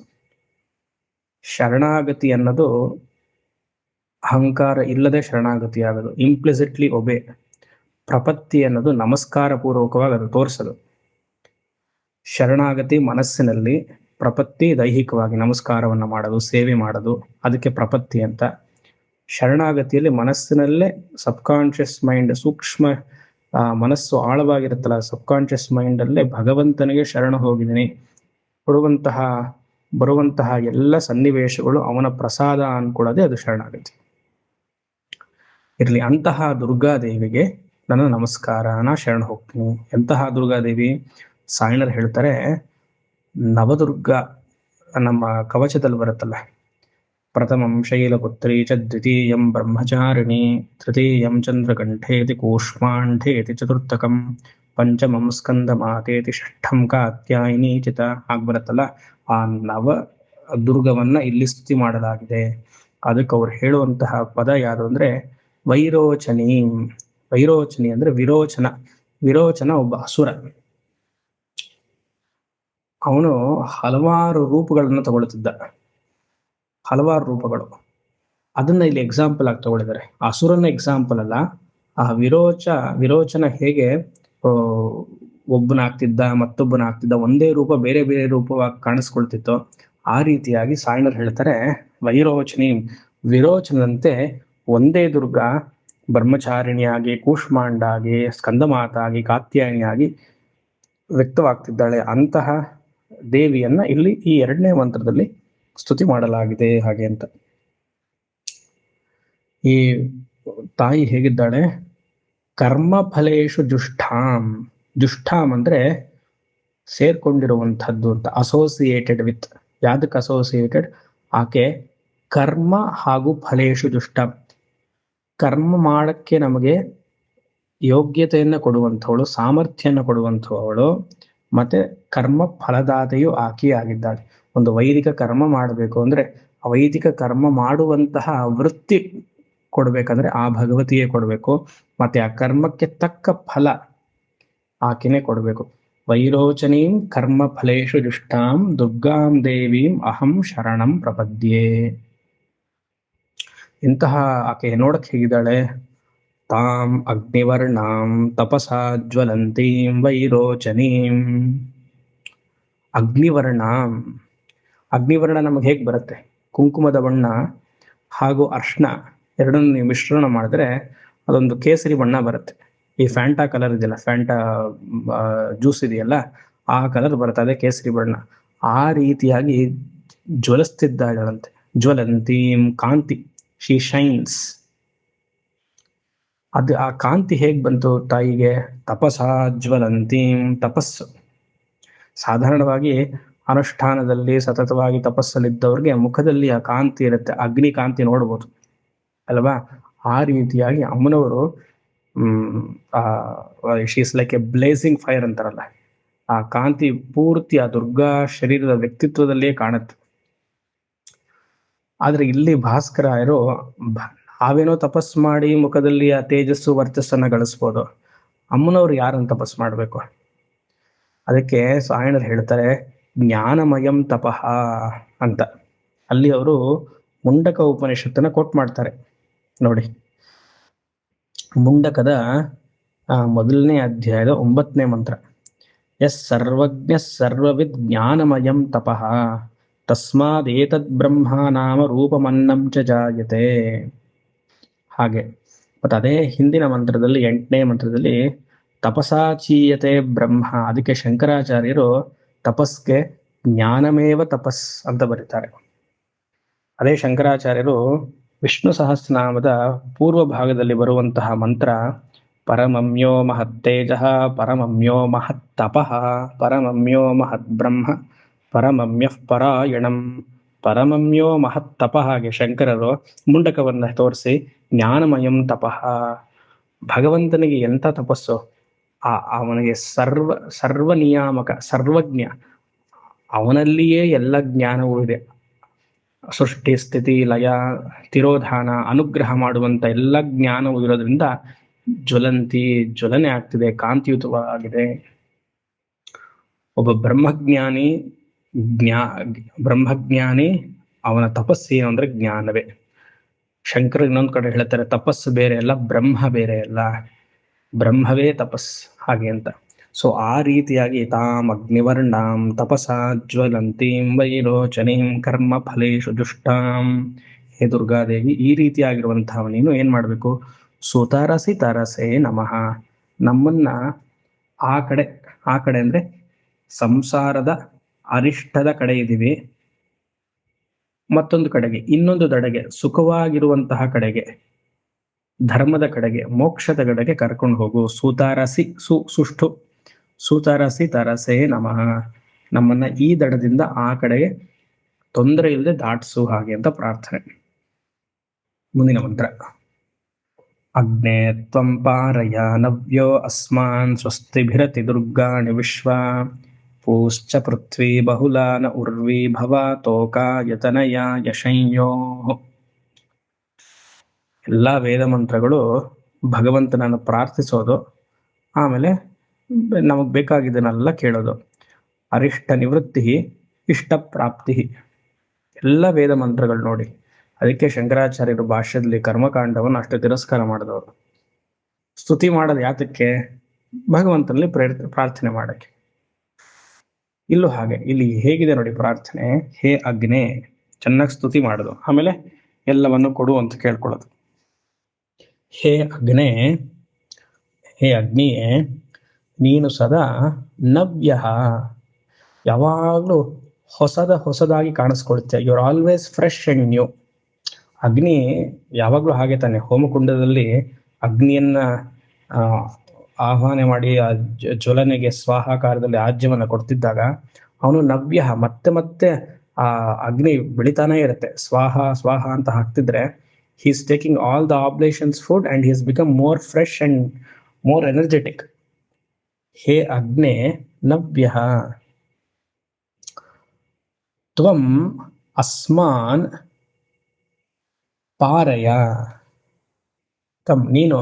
[SPEAKER 1] ಶರಣಾಗತಿ ಅನ್ನೋದು ಅಹಂಕಾರ ಇಲ್ಲದೆ ಶರಣಾಗತಿ ಆಗೋದು, ಇಂಪ್ಲಿಸಿಟ್ಲಿ ಒಬೆ. ಪ್ರಪತ್ತಿ ಅನ್ನೋದು ನಮಸ್ಕಾರ ಪೂರ್ವಕವಾಗಿ ಅದು ತೋರಿಸೋದು. ಶರಣಾಗತಿ ಮನಸ್ಸಿನಲ್ಲಿ, ಪ್ರಪತ್ತಿ ದೈಹಿಕವಾಗಿ ನಮಸ್ಕಾರವನ್ನ ಮಾಡೋದು, ಸೇವೆ ಮಾಡೋದು, ಅದಕ್ಕೆ ಪ್ರಪತ್ತಿ ಅಂತ. ಶರಣಾಗತಿಯಲ್ಲಿ ಮನಸ್ಸಿನಲ್ಲೇ ಸಬ್ಕಾನ್ಷಿಯಸ್ ಮೈಂಡ್, ಸೂಕ್ಷ್ಮ ಮನಸ್ಸು ಆಳವಾಗಿರುತ್ತಲ್ಲ, ಸಬ್ಕಾನ್ಷಿಯಸ್ ಮೈಂಡ್ ಅಲ್ಲೇ ಭಗವಂತನಿಗೆ ಶರಣ ಹೋಗಿದ್ದೀನಿ, ಬರುವಂತಹ ಎಲ್ಲ ಸನ್ನಿವೇಶಗಳು ಅವನ ಪ್ರಸಾದ ಅನ್ಕೊಳ್ಳೋದೇ ಅದು ಶರಣಾಗತಿ. ಇರ್ಲಿ, ಅಂತಹ ದುರ್ಗಾದೇವಿಗೆ ನನ್ನ ನಮಸ್ಕಾರ, ನಾ ಶರಣ ಹೋಗ್ತೀನಿ. ಎಂತಹ ದುರ್ಗಾದೇವಿ? ಸಾಯಣರು ಹೇಳ್ತಾರೆ, ನವದುರ್ಗ ನಮ್ಮ ಕವಚದಲ್ಲಿ ಬರುತ್ತಲ್ಲ, ಪ್ರಥಮಂ ಶೈಲಪುತ್ರಿ ಚ ದ್ವಿತೀಯಂ ಬ್ರಹ್ಮಚಾರಿಣಿ ತೃತೀಯಂ ಚಂದ್ರಕಂಠೇತಿ ಕೂಷ್ಮಾಂಢೇತಿ ಚತುರ್ಥಕಂ ಪಂಚಮಂ ಸ್ಕಂದ ಮಾತೇತಿ ಷಷ್ಠಂ ಕಾತ್ಯಾಯಿನಿ ಚಿತ. ಬರುತ್ತಲ್ಲ, ಆ ನವ ದುರ್ಗವನ್ನ ಇಲ್ಲಿ ಸ್ತುತಿ ಮಾಡಲಾಗಿದೆ. ಅದಕ್ಕೆ ಅವ್ರು ಹೇಳುವಂತಹ ಪದ ಯಾವುದು ಅಂದ್ರೆ ವೈರೋಚನಿ. ವೈರೋಚನಿ ಅಂದ್ರೆ ವಿರೋಚನ. ವಿರೋಚನ ಒಬ್ಬ ಅಸುರ, ಅವನು ಹಲವಾರು ರೂಪಗಳನ್ನು ತಗೊಳ್ತಿದ್ದ, ಹಲವಾರು ರೂಪಗಳು. ಅದನ್ನ ಇಲ್ಲಿ ಎಕ್ಸಾಂಪಲ್ ಆಗಿ ತಗೊಳಿದ್ದಾರೆ. ಅಸುರನ ಎಕ್ಸಾಂಪಲ್ ಅಲ್ಲ, ಆ ವಿರೋಚನ ಹೇಗೆ ಒಬ್ಬನಾಗ್ತಿದ್ದ, ಮತ್ತೊಬ್ಬನಾಗ್ತಿದ್ದ, ಒಂದೇ ರೂಪ ಬೇರೆ ಬೇರೆ ರೂಪವಾಗಿ ಕಾಣಿಸ್ಕೊಳ್ತಿತ್ತು, ಆ ರೀತಿಯಾಗಿ ಸಾಯಣರು ಹೇಳ್ತಾರೆ ವೈರೋಚನಿ, ವಿರೋಚನದಂತೆ ಒಂದೇ ದುರ್ಗ ಬ್ರಹ್ಮಚಾರಿಣಿಯಾಗಿ, ಕೂಷ್ಮಾಂಡಾಗಿ, ಸ್ಕಂದಮಾತಾಗಿ, ಕಾತ್ಯಾಯನಿಯಾಗಿ ವ್ಯಕ್ತವಾಗ್ತಿದ್ದಾಳೆ. ಅಂತಹ ದೇವಿಯನ್ನ ಇಲ್ಲಿ ಈ ಎರಡನೇ ಮಂತ್ರದಲ್ಲಿ ಸ್ತುತಿ ಮಾಡಲಾಗಿದೆ. ಹಾಗೆ ಅಂತ ಈ ತಾಯಿ ಹೇಗಿದ್ದಾಳೆ? ಕರ್ಮ ಫಲೇಶು ಜುಷ್ಠಾಂ. ಜುಷ್ಠಾಂ ಅಂದ್ರೆ ಸೇರ್ಕೊಂಡಿರುವಂಥದ್ದು ಅಂತ, ಅಸೋಸಿಯೇಟೆಡ್ ವಿತ್. ಯಾವ್ದಕ್ಕೆ ಅಸೋಸಿಯೇಟೆಡ್? ಆಕೆ ಕರ್ಮ ಹಾಗೂ ಫಲೇಶು ಜುಷ್ಠಾಂ, ಕರ್ಮ ಮಾಡಕ್ಕೆ ನಮಗೆ ಯೋಗ್ಯತೆಯನ್ನ ಕೊಡುವಂಥವಳು, ಸಾಮರ್ಥ್ಯನ ಕೊಡುವಂಥವಳು, ಮತ್ತೆ ಕರ್ಮ ಫಲದಾತೆಯು ಆಕೆ ಆಗಿದ್ದಾಳೆ. ಒಂದು ವೈದಿಕ ಕರ್ಮ ಮಾಡಬೇಕು ಅಂದ್ರೆ ಆ ವೈದಿಕ ಕರ್ಮ ಮಾಡುವಂತಹ ವೃತ್ತಿ ಕೊಡ್ಬೇಕಂದ್ರೆ ಆ ಭಗವತಿಯೇ ಕೊಡಬೇಕು, ಮತ್ತೆ ಆ ಕರ್ಮಕ್ಕೆ ತಕ್ಕ ಫಲ ಆಕೆನೇ ಕೊಡಬೇಕು. ವೈರೋಚನೀಂ ಕರ್ಮ ಫಲೇಶು ಜುಷ್ಟಾಂ ದುರ್ಗಾಂ ದೇವೀಂ ಅಹಂ ಶರಣಂ ಪ್ರಪದ್ಯೆ. ಇಂತಹ ಆಕೆ ನೋಡಕ್ ಹೇಗಿದ್ದಾಳೆ? ತಾಂ ಅಗ್ನಿವರ್ಣಾಂ ತಪಸಾ ಜ್ವಲಂತೀಂ ವೈರೋಚನೀಂ. ಅಗ್ನಿವರ್ಣಾಂ, ಅಗ್ನಿವರ್ಣ ನಮಗೆ ಹೇಗೆ ಬರುತ್ತೆ? ಕುಂಕುಮದ ಬಣ್ಣ ಹಾಗೂ ಅರ್ಶನ ಎರಡನ್ನು ನೀವು ಮಿಶ್ರಣ ಮಾಡಿದ್ರೆ ಅದೊಂದು ಕೇಸರಿ ಬಣ್ಣ ಬರುತ್ತೆ. ಈ ಫ್ಯಾಂಟಾ ಕಲರ್ ಇದೆಯಲ್ಲ, ಫ್ಯಾಂಟಾ ಜ್ಯೂಸ್ ಇದೆಯಲ್ಲ, ಆ ಕಲರ್ ಬರುತ್ತೆ, ಅದೇ ಕೇಸರಿ ಬಣ್ಣ. ಆ ರೀತಿಯಾಗಿ ಜ್ವಲಿಸ್ತಿದ್ದಾಳಂತೆ. ಜ್ವಲಂತೀಂ, ಕಾಂತಿ, ಶಿ ಶೈನ್ಸ್. ಅದು ಆ ಕಾಂತಿ ಹೇಗ್ ಬಂತು ತಾಯಿಗೆ? ತಪಸಾ ಜ್ವಲಂತೀಂ, ತಪಸ್ಸು. ಸಾಧಾರಣವಾಗಿ ಅನುಷ್ಠಾನದಲ್ಲಿ ಸತತವಾಗಿ ತಪಸ್ಸಲ್ಲಿದ್ದವ್ರಿಗೆ ಮುಖದಲ್ಲಿ ಆ ಕಾಂತಿ ಇರುತ್ತೆ, ಅಗ್ನಿ ಕಾಂತಿ ನೋಡ್ಬೋದು ಅಲ್ವಾ? ಆ ರೀತಿಯಾಗಿ ಅಮ್ಮನವರು she's like A blessing fire ಅಂತಾರಲ್ಲ, ಆ ಕಾಂತಿ ಪೂರ್ತಿ ಆ ದುರ್ಗಾ ಶರೀರದ ವ್ಯಕ್ತಿತ್ವದಲ್ಲೇ ಕಾಣುತ್ತೆ. ಆದ್ರೆ ಇಲ್ಲಿ ಭಾಸ್ಕರಾಯರು ನಾವೇನೋ ತಪಸ್ ಮಾಡಿ ಮುಖದಲ್ಲಿ ಆ ತೇಜಸ್ಸು ವರ್ಚಸ್ಸನ್ನ ಗಳಿಸ್ಬೋದು, ಅಮ್ಮನವ್ರು ಯಾರನ್ನು ತಪಸ್ ಮಾಡ್ಬೇಕು? ಅದಕ್ಕೆ ಸಾಯಣರು ಹೇಳ್ತಾರೆ ಜ್ಞಾನಮಯಂ ತಪಃ ಅಂತ. ಅಲ್ಲಿ ಅವರು ಮುಂಡಕ ಉಪನಿಷತ್ತನ್ನ ಕೋಟ್ ಮಾಡ್ತಾರೆ ನೋಡಿ. ಮುಂಡಕದ ಮೊದಲನೇ ಅಧ್ಯಾಯದ 9ನೇ ಮಂತ್ರ, ಎಸ್ ಸರ್ವಜ್ಞ ಸರ್ವವಿದ್ ಜ್ಞಾನಮಯಂ ತಪಃ ತಸ್ಮಾದೇತದ್ ಬ್ರಹ್ಮ ನಾಮ ರೂಪಮನ್ನಂ ಚ ಜಾಯತೆ. ಹಾಗೆ ಮತ್ತೆ ಅದೇ ಹಿಂದಿನ ಮಂತ್ರದಲ್ಲಿ 8ನೇ ಮಂತ್ರದಲ್ಲಿ ತಪಸಾಚೀಯತೆ ಬ್ರಹ್ಮ. ಅದಕ್ಕೆ ಶಂಕರಾಚಾರ್ಯರು ತಪಸ್ಗೆ ಜ್ಞಾನಮೇವ ತಪಸ್ ಅಂತ ಬರೀತಾರೆ. ಅದೇ ಶಂಕರಾಚಾರ್ಯರು ವಿಷ್ಣು ಸಹಸ್ರನಾಮದ ಪೂರ್ವ ಭಾಗದಲ್ಲಿ ಬರುವಂತಹ ಮಂತ್ರ ಪರಮಮ್ಯೋ ಮಹತ್ತೇಜ ಪರಮಮ್ಯೋ ಮಹತ್ತಪಃ ಪರಮಮ್ಯೋ ಮಹದ್ಬ್ರಹ್ಮ ಪರಮಮ್ಯಃ ಪರಾಯಣಂ. ಪರಮಮ್ಯೋ ಮಹತ್ತಪಃ ಹಾಗೆ ಶಂಕರರು ಮುಂಡಕವನ್ನ ತೋರಿಸಿ ಜ್ಞಾನಮಯಂ ತಪಃ. ಭಗವಂತನಿಗೆ ಎಂಥ ತಪಸ್ಸು! ಅವನಿಗೆ ಸರ್ವ ನಿಯಾಮಕ, ಸರ್ವಜ್ಞ. ಅವನಲ್ಲಿಯೇ ಎಲ್ಲ ಜ್ಞಾನವೂ ಇದೆ. ಸೃಷ್ಟಿ ಸ್ಥಿತಿ ಲಯ ತಿರೋಧಾನ ಅನುಗ್ರಹ ಮಾಡುವಂತ ಎಲ್ಲ ಜ್ಞಾನವೂ ಇರೋದ್ರಿಂದ ಜ್ವಲನೆ ಆಗ್ತಿದೆ, ಕಾಂತಿಯುತವಾಗಿದೆ. ಒಬ್ಬ ಬ್ರಹ್ಮಜ್ಞಾನಿ ಅವನ ತಪಸ್ಸೇನು ಅಂದ್ರೆ ಜ್ಞಾನವೇ. ಶಂಕರ ಇನ್ನೊಂದು ಕಡೆ ಹೇಳ್ತಾರೆ, ತಪಸ್ಸು ಬೇರೆ ಅಲ್ಲ, ಬ್ರಹ್ಮ ಬೇರೆ ಅಲ್ಲ, ಬ್ರಹ್ಮವೇ ತಪಸ್ ಹಾಗೆ ಅಂತ. ಸೊ ಆ ರೀತಿಯಾಗಿ ತಾಮ್ ಅಗ್ನಿವರ್ಣಾಂ ತಪಸಾ ಜ್ವಲಂತೀಂ ವೈರೋಚನೀಂ ಕರ್ಮ ಫಲೇಶು ಜುಷ್ಟಾಂ. ಹೇ ದುರ್ಗಾದೇವಿ, ಈ ರೀತಿಯಾಗಿರುವಂತಹ ನೀನು ಏನ್ ಮಾಡ್ಬೇಕು? ಸುತರಸಿ ತರಸೆ ನಮಃ. ನಮ್ಮನ್ನ ಆ ಕಡೆ ಅಂದ್ರೆ ಸಂಸಾರದ ಅರಿಷ್ಟದ ಕಡೆ ಇದೀವಿ, ಮತ್ತೊಂದು ಕಡೆಗೆ ಇನ್ನೊಂದು ದಡೆಗೆ ಸುಖವಾಗಿರುವಂತಹ ಕಡೆಗೆ, ಧರ್ಮದ ಕಡೆಗೆ, ಮೋಕ್ಷದ ಕಡೆಗೆ ಕರ್ಕೊಂಡು ಹೋಗು. ಸುತಾರಸಿ ಸುಷ್ಟು ಸುತಾರಸಿ ತರಸೆ ನಮಃ. ನಮ್ಮನ್ನ ಈ ದಡದಿಂದ ಆ ಕಡೆಗೆ ತೊಂದರೆ ಇಲ್ಲದೆ ದಾಟಿಸು ಹಾಗೆ ಅಂತ ಪ್ರಾರ್ಥನೆ. ಮುಂದಿನ ಮಂತ್ರ ಅಗ್ನೇ ತ್ವಂ ಪಾರಯ ನವ್ಯೋ ಅಸ್ಮಾನ್ ಸ್ವಸ್ತಿಭಿರತಿ ದುರ್ಗಾಣಿ ವಿಶ್ವ ಪೂಶ್ಚ ಪೃಥ್ವಿ ಬಹುಲಾನ ಉರ್ವಿ ಭವ ತೋಕಾಯತನಯ ಯಶಂಯೋ. ಎಲ್ಲ ವೇದ ಮಂತ್ರಗಳು ಭಗವಂತನನ್ನು ಪ್ರಾರ್ಥಿಸೋದು, ಆಮೇಲೆ ನಮಗ್ ಬೇಕಾಗಿದ್ದನ್ನೆಲ್ಲ ಕೇಳೋದು. ಅರಿಷ್ಟ ನಿವೃತ್ತಿ ಇಷ್ಟ ಪ್ರಾಪ್ತಿ, ಎಲ್ಲ ವೇದ ಮಂತ್ರಗಳು ನೋಡಿ. ಅದಕ್ಕೆ ಶಂಕರಾಚಾರ್ಯರು ಭಾಷ್ಯದಲ್ಲಿ ಕರ್ಮಕಾಂಡವನ್ನು ಅಷ್ಟು ತಿರಸ್ಕಾರ ಮಾಡಿದವರು. ಸ್ತುತಿ ಮಾಡೋದು ಯಾತಕ್ಕೆ? ಭಗವಂತನಲ್ಲಿ ಪ್ರಾರ್ಥನೆ ಮಾಡಕ್ಕೆ. ಇಲ್ಲೂ ಹಾಗೆ, ಇಲ್ಲಿ ಹೇಗಿದೆ ನೋಡಿ ಪ್ರಾರ್ಥನೆ. ಹೇ ಅಗ್ನೇ, ಚೆನ್ನಾಗಿ ಸ್ತುತಿ ಮಾಡೋದು, ಆಮೇಲೆ ಎಲ್ಲವನ್ನು ಕೊಡು ಅಂತ ಕೇಳ್ಕೊಳ್ಳೋದು. ಹೇ ಅಗ್ನೇ, ಹೇ ಅಗ್ನಿಯೇ, ನೀನು ಸದಾ ನವ್ಯ, ಯಾವಾಗಲೂ ಹೊಸದಾಗಿ ಕಾಣಿಸ್ಕೊಳ್ತೀಯ. You are always fresh and new. ಅಗ್ನಿ ಯಾವಾಗಲೂ ಹಾಗೆ ತಾನೆ. ಹೋಮಕುಂಡದಲ್ಲಿ ಅಗ್ನಿಯನ್ನ ಆಹ್ವಾನ ಮಾಡಿ ಆ ಜ್ವಲನೆಗೆ ಸ್ವಾಹಾಕಾರದಲ್ಲಿ ಆಜ್ಯವನ್ನ ಕೊಡ್ತಿದ್ದಾಗ ಅವನು ನವ್ಯ, ಮತ್ತೆ ಮತ್ತೆ ಆ ಅಗ್ನಿ ಬೆಳಿತಾನೆ ಇರುತ್ತೆ. ಸ್ವಾಹ ಅಂತ ಹಾಕ್ತಿದ್ರೆ he is taking all the oblations food and he has become more fresh and more energetic. ಹೇ ಅಗ್ನೇ ನವ್ಯ ತ್ವಂ ಅಸ್ಮಾನ್ ಪಾರಯ. ನೀನು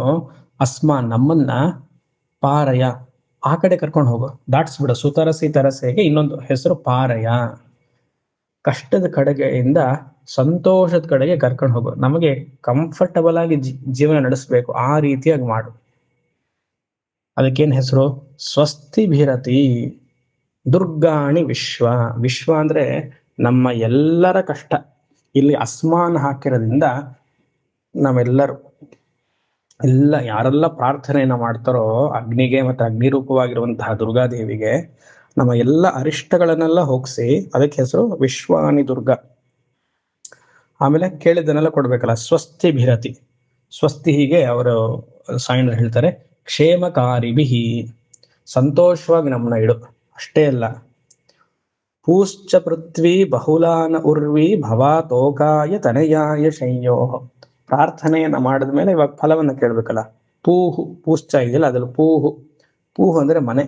[SPEAKER 1] ಅಸ್ಮಾನ್ ನಮ್ಮನ್ನ ಪಾರಯ ಆ ಕಡೆ ಕರ್ಕೊಂಡು ಹೋಗು, ದಾಟಿಸ್ಬಿಡು. ಸುತರಸಿ ತರಸೆಗೆ ಇನ್ನೊಂದು ಹೆಸರು ಪಾರಯ. ಕಷ್ಟದ ಕಡೆಗೆಯಿಂದ ಸಂತೋಷದ ಕಡೆಗೆ ಕರ್ಕೊಂಡು ಹೋಗು. ನಮಗೆ ಕಂಫರ್ಟಬಲ್ ಆಗಿ ಜೀವನ ನಡೆಸಬೇಕು, ಆ ರೀತಿಯಾಗಿ ಮಾಡು. ಅದಕ್ಕೇನ್ ಹೆಸರು? ಸ್ವಸ್ತಿಭಿರತಿ ದುರ್ಗಾಣಿ ವಿಶ್ವ. ವಿಶ್ವ ಅಂದ್ರೆ ನಮ್ಮ ಎಲ್ಲರ ಕಷ್ಟ. ಇಲ್ಲಿ ಅಸ್ಮಾನ್ ಹಾಕಿರೋದ್ರಿಂದ ನಾವೆಲ್ಲರೂ ಯಾರೆಲ್ಲ ಪ್ರಾರ್ಥನೆಯನ್ನ ಮಾಡ್ತಾರೋ ಅಗ್ನಿಗೆ ಮತ್ತೆ ಅಗ್ನಿರೂಪವಾಗಿರುವಂತಹ ದುರ್ಗಾದೇವಿಗೆ, ನಮ್ಮ ಎಲ್ಲ ಅರಿಷ್ಟಗಳನ್ನೆಲ್ಲ ಹೋಗಿಸಿ ಅದಕ್ಕೆ ಹೆಸರು ವಿಶ್ವಾನಿ ದುರ್ಗಾ. ಆಮೇಲೆ ಕೇಳಿದ್ದನ್ನೆಲ್ಲ ಕೊಡ್ಬೇಕಲ್ಲ. ಸ್ವಸ್ತಿಭಿರತಿ, ಸ್ವಸ್ತಿ ಹೀಗೆ ಅವರು ಸಾಯಣ ಹೇಳ್ತಾರೆ, ಕ್ಷೇಮಕಾರಿಭಿಹಿ, ಸಂತೋಷವಾಗಿ ನಮ್ಮನ್ನ ಇಡು. ಅಷ್ಟೇ ಅಲ್ಲ, ಪೂಶ್ಚ ಪೃಥ್ವಿ ಬಹುಲಾನ ಉರ್ವಿ ಭವಾ ತೋಕಾಯ ತನಯಾಯ ಶಯ್ಯೋ. ಪ್ರಾರ್ಥನೆಯನ್ನ ಮಾಡಿದ ಮೇಲೆ ಇವಾಗ ಫಲವನ್ನ ಕೇಳ್ಬೇಕಲ್ಲ. ಪೂಶ್ಚ ಇದೆಯಲ್ಲ, ಅದ್ರಲ್ಲಿ ಪೂಹು ಅಂದ್ರೆ ಮನೆ.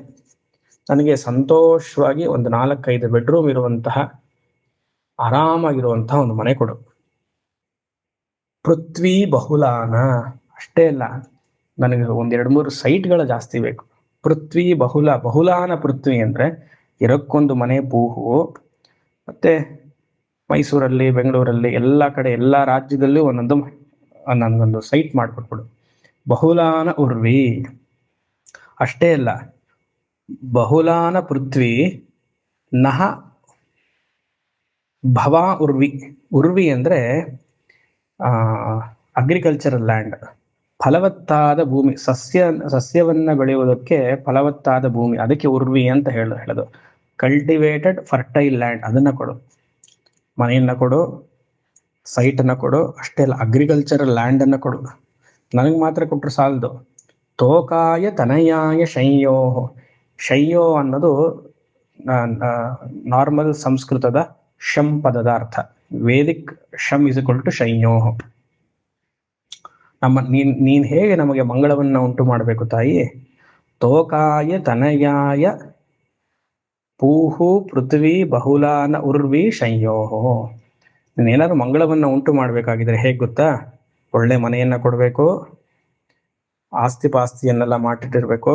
[SPEAKER 1] ನನಗೆ ಸಂತೋಷವಾಗಿ ಒಂದು 4-5 ಬೆಡ್ರೂಮ್ ಇರುವಂತಹ ಆರಾಮಾಗಿರುವಂತಹ ಒಂದು ಮನೆ ಕೊಡು. ಪೃಥ್ವಿ ಬಹುಲಾನ, ಅಷ್ಟೇ ಅಲ್ಲ, ನನಗೆ 1-2-3 ಸೈಟ್ಗಳ ಜಾಸ್ತಿ ಬೇಕು. ಪೃಥ್ವಿ ಬಹುಲಾನ ಪೃಥ್ವಿ ಅಂದ್ರೆ ಇರಕ್ಕೊಂದು ಮನೆ ಪೂಹು, ಮತ್ತೆ ಮೈಸೂರಲ್ಲಿ, ಬೆಂಗಳೂರಲ್ಲಿ, ಎಲ್ಲ ಕಡೆ, ಎಲ್ಲ ರಾಜ್ಯದಲ್ಲೂ ನನಗೊಂದು ಸೈಟ್ ಮಾಡ್ಕೊಟ್ಬಿಡು. ಬಹುಲಾನ ಉರ್ವಿ, ಅಷ್ಟೇ ಅಲ್ಲ, ಬಹುಲಾನ ಪೃಥ್ವಿ ನಹ ಭವಾ ಉರ್ವಿ. ಉರ್ವಿ ಅಂದ್ರೆ ಅಗ್ರಿಕಲ್ಚರಲ್ ಲ್ಯಾಂಡ್. ಫಲವತ್ತಾದ ಭೂಮಿ, ಸಸ್ಯವನ್ನ ಬೆಳೆಯುವುದಕ್ಕೆ ಫಲವತ್ತಾದ ಭೂಮಿ, ಅದಕ್ಕೆ ಉರ್ವಿ ಅಂತ ಹೇಳೋದು. ಕಲ್ಟಿವೇಟೆಡ್ ಫರ್ಟೈಲ್ ಲ್ಯಾಂಡ್, ಅದನ್ನ ಕೊಡು. ಮನೆಯನ್ನ ಕೊಡು, ಸೈಟನ್ನು ಕೊಡು, ಅಷ್ಟೇ ಅಲ್ಲ ಅಗ್ರಿಕಲ್ಚರಲ್ ಲ್ಯಾಂಡನ್ನು ಕೊಡು. ನನಗೆ ಮಾತ್ರ ಕೊಟ್ಟರೆ ಸಾಲದು. ತೋಕಾಯ ತನಯಾಯ ಶಯ್ಯೋ. ಶಯ್ಯೋ ಅನ್ನೋದು ನಾರ್ಮಲ್ ಸಂಸ್ಕೃತದ ಶಂ ಪದದ ಅರ್ಥ. ವೇದಿಕ್ ಶಂ ಇಸ್ ಇಕ್ವಲ್ ಟು ಶಯ್ಯೋ. ನೀನ್ ಹೇಗೆ ನಮಗೆ ಮಂಗಳವನ್ನ ಉಂಟು ಮಾಡಬೇಕು ತಾಯಿ? ತೋಕಾಯ ತನಯಾಯ ಪೂಹು ಪೃಥ್ವಿ ಬಹುಲಾನ ಉರ್ವಿ ಶಯ್ಯೋ. ನೀನೇನಾದ್ರು ಮಂಗಳವನ್ನ ಉಂಟು ಮಾಡಬೇಕಾಗಿದ್ರೆ ಹೇಗೆ ಗೊತ್ತಾ? ಒಳ್ಳೆ ಮನೆಯನ್ನ ಕೊಡಬೇಕು, ಆಸ್ತಿ ಪಾಸ್ತಿಯನ್ನೆಲ್ಲ ಮಾಡಿಟ್ಟಿರ್ಬೇಕು,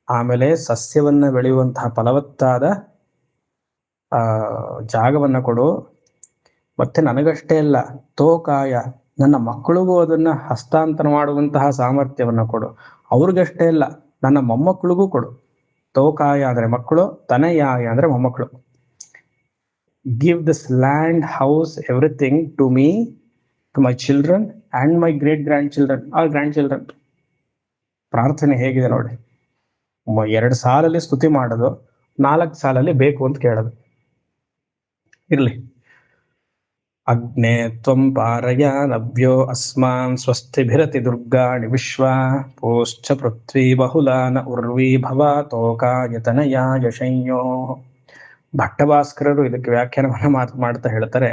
[SPEAKER 1] ಆಮೇಲೆ ಸಸ್ಯವನ್ನ ಬೆಳೆಯುವಂತಹ ಫಲವತ್ತಾದ ಜಾಗವನ್ನ ಕೊಡು. ಮತ್ತೆ ನನಗಷ್ಟೇ ಅಲ್ಲ, ತೋಕಾಯ ನನ್ನ ಮಕ್ಕಳಿಗೂ ಅದನ್ನ ಹಸ್ತಾಂತರ ಮಾಡುವಂತಹ ಸಾಮರ್ಥ್ಯವನ್ನ ಕೊಡು. ಅವ್ರಿಗಷ್ಟೇ ಅಲ್ಲ, ನನ್ನ ಮೊಮ್ಮಕ್ಕಳಿಗೂ ಕೊಡು. ತೋಕಾಯ ಅಂದ್ರೆ ಮಕ್ಕಳು, ತನಯಾಯ ಅಂದ್ರೆ ಮೊಮ್ಮಕ್ಕಳು. Give this land, house, everything to me, to my children and my great grandchildren or grandchildren. ಪ್ರಾರ್ಥನೆ ಹೇಗಿದೆ ನೋಡಿ. 2 ಸಾಲಲ್ಲಿ ಸ್ತುತಿ ಮಾಡೋದು, 4 ಸಾಲಲ್ಲಿ ಬೇಕು ಅಂತ ಕೇಳೋದು. ಇರ್ಲಿ. ಅಗ್ನೇ ತ್ವಂ ಪಾರಯ ನವ್ಯೋ ಅಸ್ಮಾನ್ ಸ್ವಸ್ತಿಭಿರತಿ ದುರ್ಗಾಣಿ ವಿಶ್ವ ಪೋಶ್ಚ ಪೃಥ್ವಿ ಬಹುಲಾನ ಉರ್ವಿ ಭವ ತೋಕಾಯ ತನಯಾಯ ಶಯ್ಯೋ. ಭಟ್ಟಭಾಸ್ಕರರು ಇದಕ್ಕೆ ವ್ಯಾಖ್ಯಾನವನ್ನ ಮಾಡ್ತಾ ಹೇಳ್ತಾರೆ,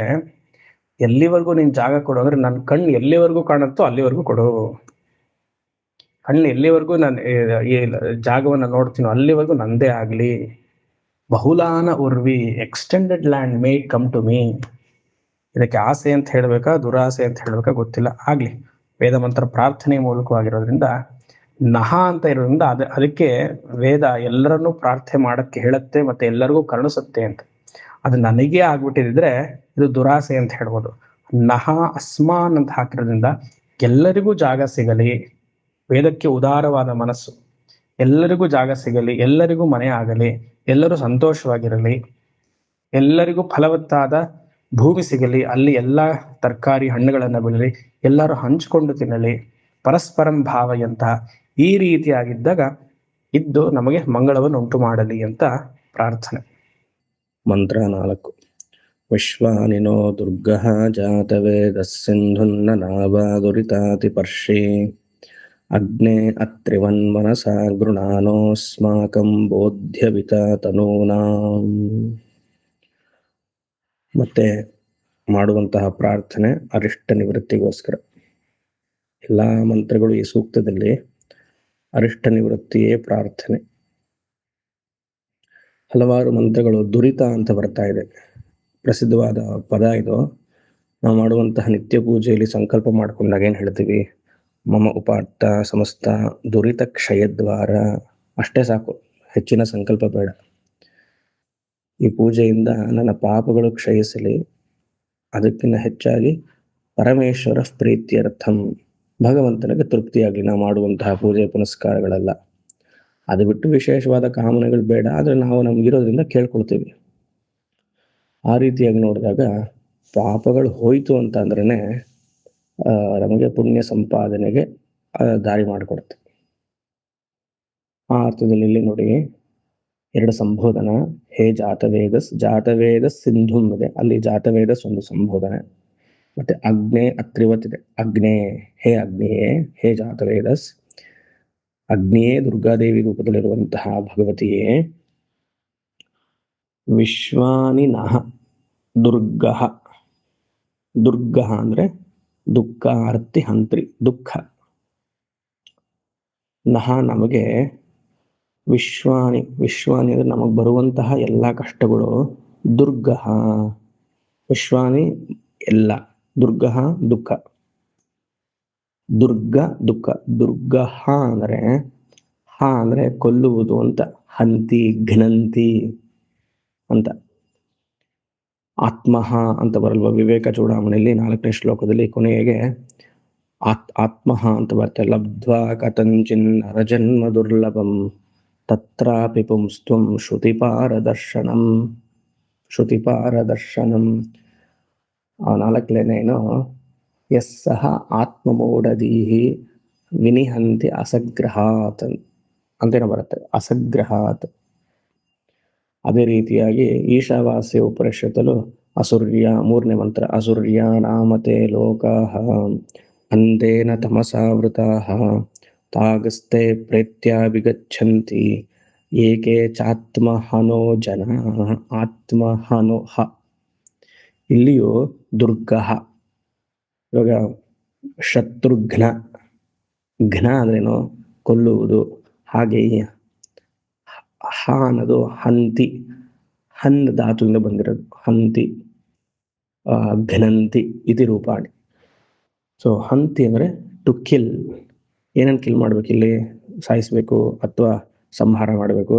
[SPEAKER 1] ಎಲ್ಲಿವರೆಗೂ ನೀನ್ ಜಾಗ ಕೊಡು ಅಂದ್ರೆ ನನ್ನ ಕಣ್ಣು ಎಲ್ಲಿವರೆಗೂ ಕಾಣುತ್ತೋ ಅಲ್ಲಿವರೆಗೂ ಕೊಡು. ಕಣ್ಣು ಎಲ್ಲಿವರೆಗೂ ನಾನು ಈ ಜಾಗವನ್ನ ನೋಡ್ತೀನೋ ಅಲ್ಲಿವರೆಗೂ ನಂದೇ ಆಗ್ಲಿ. ಬಹುಲಾನ ಉರ್ವಿ, extended land may come to me. ಇದಕ್ಕೆ ಆಸೆ ಅಂತ ಹೇಳ್ಬೇಕಾ ದುರಾಸೆ ಅಂತ ಹೇಳ್ಬೇಕಾ ಗೊತ್ತಿಲ್ಲ, ಆಗ್ಲಿ. ವೇದ ಮಂತ್ರ ಪ್ರಾರ್ಥನೆ ಮೂಲಕವಾಗಿರೋದ್ರಿಂದ ನಹ ಅಂತ ಇರೋದ್ರಿಂದ ಅದಕ್ಕೆ ವೇದ ಎಲ್ಲರನ್ನೂ ಪ್ರಾರ್ಥನೆ ಮಾಡಕ್ಕೆ ಹೇಳುತ್ತೆ, ಮತ್ತೆ ಎಲ್ಲರಿಗೂ ಕರುಣಿಸುತ್ತೆ ಅಂತ. ಅದು ನನಗೇ ಆಗ್ಬಿಟ್ಟಿದ್ರೆ ಇದು ದುರಾಸೆ ಅಂತ ಹೇಳ್ಬೋದು. ನಹ ಅಸ್ಮಾನ್ ಅಂತ ಹಾಕಿರೋದ್ರಿಂದ ಎಲ್ಲರಿಗೂ ಜಾಗ ಸಿಗಲಿ, ವೇದಕ್ಕೆ ಉದಾರವಾದ ಮನಸ್ಸು, ಎಲ್ಲರಿಗೂ ಜಾಗ ಸಿಗಲಿ, ಎಲ್ಲರಿಗೂ ಮನೆ ಆಗಲಿ, ಎಲ್ಲರೂ ಸಂತೋಷವಾಗಿರಲಿ, ಎಲ್ಲರಿಗೂ ಫಲವತ್ತಾದ ಭೂಮಿ ಸಿಗಲಿ, ಅಲ್ಲಿ ಎಲ್ಲ ತರಕಾರಿ ಹಣ್ಣುಗಳನ್ನು ಬೆಳಲಿ, ಎಲ್ಲರೂ ಹಂಚಿಕೊಂಡು ತಿನ್ನಲಿ, ಪರಸ್ಪರಂ ಭಾವಯಂತ ಈ ರೀತಿಯಾಗಿದ್ದಾಗ ಇದ್ದು ನಮಗೆ ಮಂಗಳವನ್ನು ಉಂಟು ಮಾಡಲಿ ಅಂತ ಪ್ರಾರ್ಥನೆ. ಮಂತ್ರ 4. ವಿಶ್ವಾನಿನೋ ದುರ್ಗಃ ಜಾತವೇದಃ ಸಿಂಧುನ್ನ ನಾಭಾದುರಿತಾತಿ ಪರ್ಷಿ ಅಗ್ನೇ ಅತ್ರಿವನ್ಮನಸಾ ಗೃಣಾನೋಸ್ಮಾಕಂ ಬೋಧ್ಯವಿತ ತನೂನಾಂ. ಮತ್ತೆ ಮಾಡುವಂತಹ ಪ್ರಾರ್ಥನೆ ಅರಿಷ್ಟ ನಿವೃತ್ತಿಗೋಸ್ಕರ. ಎಲ್ಲಾ ಮಂತ್ರಗಳು ಈ ಸೂಕ್ತದಲ್ಲಿ ಅರಿಷ್ಟ ನಿವೃತ್ತಿಯೇ ಪ್ರಾರ್ಥನೆ. ಹಲವಾರು ಮಂತ್ರಗಳು ದುರಿತ ಅಂತ ಬರ್ತಾ ಇದೆ, ಪ್ರಸಿದ್ಧವಾದ ಪದ ಇದು. ನಾವು ಮಾಡುವಂತಹ ನಿತ್ಯ ಪೂಜೆಯಲ್ಲಿ ಸಂಕಲ್ಪ ಮಾಡ್ಕೊಂಡಾಗ ಏನ್ ಹೇಳ್ತೀವಿ? ಮಮ ಉಪಾಟ್ಟ ಸಮಸ್ತ ದುರಿತ ಕ್ಷಯದ್ವಾರ. ಅಷ್ಟೇ ಸಾಕು, ಹೆಚ್ಚಿನ ಸಂಕಲ್ಪ ಬೇಡ. ಈ ಪೂಜೆಯಿಂದ ನನ್ನ ಪಾಪಗಳು ಕ್ಷಯಿಸಲಿ, ಅದಕ್ಕಿಂತ ಹೆಚ್ಚಾಗಿ ಪರಮೇಶ್ವರ ಪ್ರೀತ್ಯರ್ಥಂ, ಭಗವಂತನಿಗೆ ತೃಪ್ತಿಯಾಗಲಿ ನಾವು ಮಾಡುವಂತಹ ಪೂಜೆ ಪುನಸ್ಕಾರಗಳೆಲ್ಲ. ಅದು ಬಿಟ್ಟು ವಿಶೇಷವಾದ ಕಾಮನೆಗಳು ಬೇಡ, ಆದ್ರೆ ನಾವು ನಮ್ಗಿರೋದ್ರಿಂದ ಕೇಳ್ಕೊಳ್ತೀವಿ. ಆ ರೀತಿಯಾಗಿ ನೋಡಿದಾಗ ಪಾಪಗಳು ಹೋಯ್ತು ಅಂತ ಅಂದ್ರೇನೆ ನಮಗೆ ಪುಣ್ಯ ಸಂಪಾದನೆಗೆ ದಾರಿ ಮಾಡಿಕೊಡುತ್ತೆ. ಆ ಅರ್ಥದಲ್ಲಿ ಇಲ್ಲಿ ನೋಡಿ, 2 ಸಂಬೋಧನ. ಹೇ ಜಾತವೇದಸ್, ಜಾತವೇದಸ್ ಸಿಂಧುಂ ಇದೆ, ಅಲ್ಲಿ ಜಾತವೇದಸ್ ಒಂದು ಸಂಬೋಧನೆ. ಮತ್ತೆ ಅಗ್ನೇ ಅತ್ರಿವತ್ ಇದೆ, ಅಗ್ನೇ ಹೇ ಅಗ್ನಿಯೇ, ಹೇ ಜಾತವೇದಸ್. ಅಗ್ನಿಯೇ ದುರ್ಗಾದೇವಿ ರೂಪದಲ್ಲಿರುವಂತಹ ಭಗವತಿಯೇ. ವಿಶ್ವಾನಿ ನಹ ದುರ್ಗಃ, ದುರ್ಗಃ ಅಂದ್ರೆ ದುಃಖ ಅರ್ಥಿ ಹಂತ್ರಿ, ದುಃಖ. ನಹ ನಮಗೆ ವಿಶ್ವಾನಿ, ವಿಶ್ವಾನಿ ಅಂದ್ರೆ ನಮಗ್ ಬರುವಂತಹ ಎಲ್ಲಾ ಕಷ್ಟಗಳು. ದುರ್ಗಃ, ವಿಶ್ವಾನಿ ಎಲ್ಲ, ದುರ್ಗಃ ದುಃಖ, ದುರ್ಗ ದುಃಖ. ದುರ್ಗಃ ಅಂದ್ರೆ ಹ ಅಂದ್ರೆ ಕೊಲ್ಲುವುದು ಅಂತ, ಹಂತಿ ಘ್ನಂತಿ ಅಂತ. ಆತ್ಮಃ ಅಂತ ಬರಲ್ವ ವಿವೇಕ ಚೂಡಾಮಣಿಯಲ್ಲಿ 4ನೇ ಶ್ಲೋಕದಲ್ಲಿ ಕೊನೆಗೆ ಆತ್ಮಃ ಅಂತ ಬರ್ತದೆ. ಲಬ್ಧ್ವಾ ಕಥಂಚಿನ್ ನರಜನ್ಮ ದುರ್ಲಭಂ ತತ್ರಾಪಿ ಪುಂಸ್ತ್ವಂ ಶ್ರುತಿಪಾರದರ್ಶನಂ. ಶ್ರುತಿಪಾರದರ್ಶನಂ 4ನೇನೇನು, ಯಸ್ಸಹ ಆತ್ಮಮೂಢಧೀಹಿ ವಿನಿಹಂತಿ ಅಸಗ್ರಹಾತ್ ಅಂತೇನೋ ಬರುತ್ತೆ, ಅಸಗ್ರಹಾತ್. ಅದೇ ರೀತಿಯಾಗಿ ಈಶಾವಾಸ್ಯ ಉಪನಿಷತ್ತಲು ಅಸುರ್ಯ 3ನೇ ಮಂತ್ರ, ಅಸುರ್ಯ ನಾಮತೆ ಲೋಕಾಃ ಅಂಧೇನ ತಮಸಾವೃತಾಃ ತಾಗಸ್ತೆ ಪ್ರೇತ್ಯಾಭಿಗಚ್ಚಂತಿ ಏಕೆ ಚಾತ್ಮಹನೋ ಜನಾಃ. ಆತ್ಮಹನೋ ಇಲ್ಲಿಯೂ ದುರ್ಗಃ, ಇವಾಗ ಶತ್ರುಘ್ನ, ಘ್ನ ಅಂದ್ರೇನು ಕೊಲ್ಲುವುದು, ಹಾಗೆ ಹ ಅನ್ನೋದು ಹಂತಿ, ಹನ್ ಧಾತುವಿಂದ ಬಂದಿರೋದು ಹಂತಿ, ಘ್ನಂತಿ ಇತಿ ರೂಪಾಣಿ. ಸೊ ಹಂತಿ ಅಂದ್ರೆ ಟು ಕಿಲ್. ಏನನ್ನು ಕಿಲ್ ಮಾಡ್ಬೇಕು ಇಲ್ಲಿ? ಸಾಯಿಸ್ಬೇಕು ಅಥವಾ ಸಂಹಾರ ಮಾಡಬೇಕು.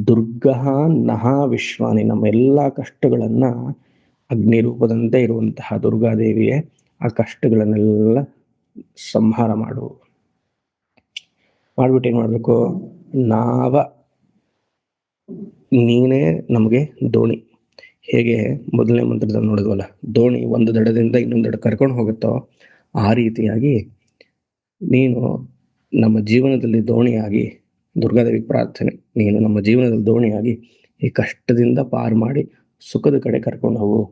[SPEAKER 1] ದುರ್ಗಃ ನಹ ವಿಶ್ವಾನಿ, ನಮ್ಮ ಎಲ್ಲ ಕಷ್ಟಗಳನ್ನ ಅಗ್ನಿ ರೂಪದಂತೆ ಇರುವಂತಹ ದುರ್ಗಾದೇವಿಯೇ ಆ ಕಷ್ಟಗಳನ್ನೆಲ್ಲ ಸಂಹಾರ ಮಾಡ್ಬಿಟ್ಟು ಏನ್ ಮಾಡ್ಬೇಕು? ನಾವ, ನೀನೇ ನಮಗೆ ದೋಣಿ. ಹೇಗೆ ಮೊದಲನೇ ಮಂತ್ರದಲ್ಲಿ ನೋಡಿದ್ವಲ್ಲ, ದೋಣಿ ಒಂದು ದಡದಿಂದ ಇನ್ನೊಂದು ದಡ ಕರ್ಕೊಂಡು ಹೋಗುತ್ತೋ ಆ ರೀತಿಯಾಗಿ ನೀನು ನಮ್ಮ ಜೀವನದಲ್ಲಿ ದೋಣಿಯಾಗಿ, ದುರ್ಗಾದೇವಿ ಪ್ರಾರ್ಥನೆ, ನೀನು ನಮ್ಮ ಜೀವನದಲ್ಲಿ ದೋಣಿಯಾಗಿ ಈ ಕಷ್ಟದಿಂದ ಪಾರು ಮಾಡಿ ಸುಖದ ಕಡೆ ಕರ್ಕೊಂಡು ಹೋಗು.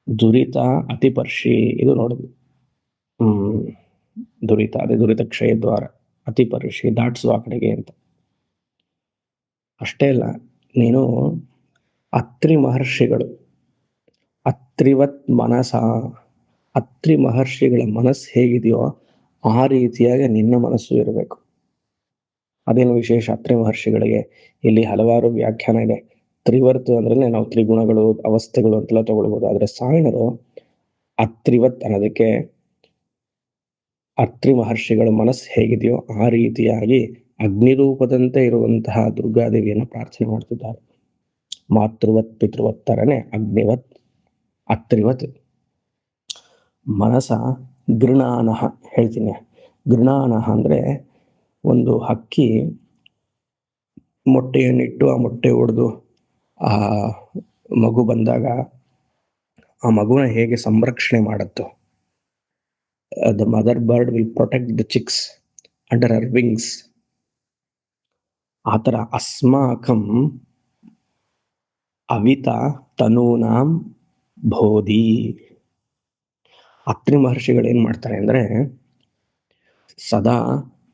[SPEAKER 1] ದುರಿತ ಅತಿಪರ್ಷಿ, ಇದು ನೋಡಿದ್ವಿ. ದುರಿತ, ಅದೇ ದುರಿತ ಕ್ಷಯ ದ್ವಾರ, ಅತಿಪರ್ಷಿ ದಾಟಿಸುವ ಆ ಕಡೆಗೆ ಅಂತ. ಅಷ್ಟೇ ಅಲ್ಲ, ನೀನು ಅತ್ರಿ ಮಹರ್ಷಿಗಳು, ಅತ್ರಿವತ್ ಮನಸ, ಅತ್ರಿ ಮಹರ್ಷಿಗಳ ಮನಸ್ಸು ಹೇಗಿದೆಯೋ ಆ ರೀತಿಯಾಗಿ ನಿನ್ನ ಮನಸ್ಸು ಇರಬೇಕು. ಅದೇನು ವಿಶೇಷ ಅತ್ರಿ ಮಹರ್ಷಿಗಳಿಗೆ? ಇಲ್ಲಿ ಹಲವಾರು ವ್ಯಾಖ್ಯಾನ ಇದೆ. ತ್ರಿವರ್ತು ಅಂದ್ರೆ ನಾವು ತ್ರಿಗುಣಗಳು, ಅವಸ್ಥೆಗಳು ಅಂತೆಲ್ಲ ತಗೊಳ್ಬಹುದು. ಆದ್ರೆ ಸಾಯಣರು ಅತ್ರಿವತ್ ಅನ್ನೋದಕ್ಕೆ ಅತ್ರಿ ಮಹರ್ಷಿಗಳ ಮನಸ್ಸು ಹೇಗಿದೆಯೋ ಆ ರೀತಿಯಾಗಿ ಅಗ್ನಿರೂಪದಂತೆ ಇರುವಂತಹ ದುರ್ಗಾದೇವಿಯನ್ನು ಪ್ರಾರ್ಥನೆ ಮಾಡ್ತಿದ್ದಾರೆ. ಮಾತೃವತ್ ಪಿತೃವತ್ ತರನೆ ಅಗ್ನಿವತ್ ಅತ್ರಿವತ್. ಮನಸ ಗೃಣಾನಃ ಹೇಳ್ತೀನಿ. ಗೃಣಾನಃ ಅಂದ್ರೆ ಒಂದು ಹಕ್ಕಿ ಮೊಟ್ಟೆಯನ್ನಿಟ್ಟು ಆ ಮೊಟ್ಟೆ ಒಡೆದು ಆ ಮಗು ಬಂದಾಗ ಆ ಮಗುನ ಹೇಗೆ ಸಂರಕ್ಷಣೆ ಮಾಡುತ್ತೋ, the mother bird will protect the chicks under her wings. ಆತರ ಅಸ್ಮಾಕಂ ಅವಿತ ತನೂನಾಂ ಬೋಧಿ. ಅತ್ರಿ ಮಹರ್ಷಿಗಳು ಏನ್ ಮಾಡ್ತಾರೆ ಅಂದ್ರೆ, ಸದಾ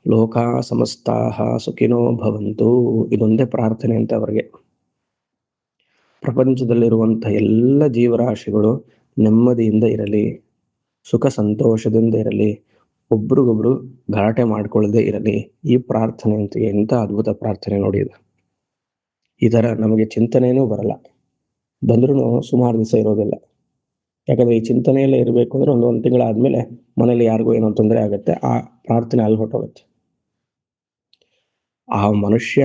[SPEAKER 1] ಲೋಕ ಸಮಸ್ತಾಹ ಸುಖಿನೋ ಭವಂತು, ಇದೊಂದೇ ಪ್ರಾರ್ಥನೆ ಅಂತ ಅವರಿಗೆ. ಪ್ರಪಂಚದಲ್ಲಿರುವಂತಹ ಎಲ್ಲ ಜೀವರಾಶಿಗಳು ನೆಮ್ಮದಿಯಿಂದ ಇರಲಿ, ಸುಖ ಸಂತೋಷದಿಂದ ಇರಲಿ, ಒಬ್ರಿಗೊಬ್ರು ಗಲಾಟೆ ಮಾಡ್ಕೊಳ್ಳದೆ ಇರಲಿ. ಈ ಪ್ರಾರ್ಥನೆ ಅಂತ ಎಂತ ಅದ್ಭುತ ಪ್ರಾರ್ಥನೆ ನೋಡಿ ಇದು. ಈ ತರ ನಮಗೆ ಚಿಂತನೆನೂ ಬರಲ್ಲ, ಬಂದ್ರೂ ಸುಮಾರು ದಿವಸ ಇರೋದಿಲ್ಲ. ಯಾಕಂದ್ರೆ ಈ ಚಿಂತನೆಯಲ್ಲೇ ಇರಬೇಕು ಅಂದ್ರೆ ಒಂದು ತಿಂಗಳಾದ್ಮೇಲೆ ಮನೇಲಿ ಯಾರಿಗೂ ಏನೋ ತೊಂದರೆ ಆಗುತ್ತೆ, ಆ ಪ್ರಾರ್ಥನೆ ಅಲ್ಲಿ ಹೊಟ್ಟೋಗುತ್ತೆ. ಆ ಮನುಷ್ಯ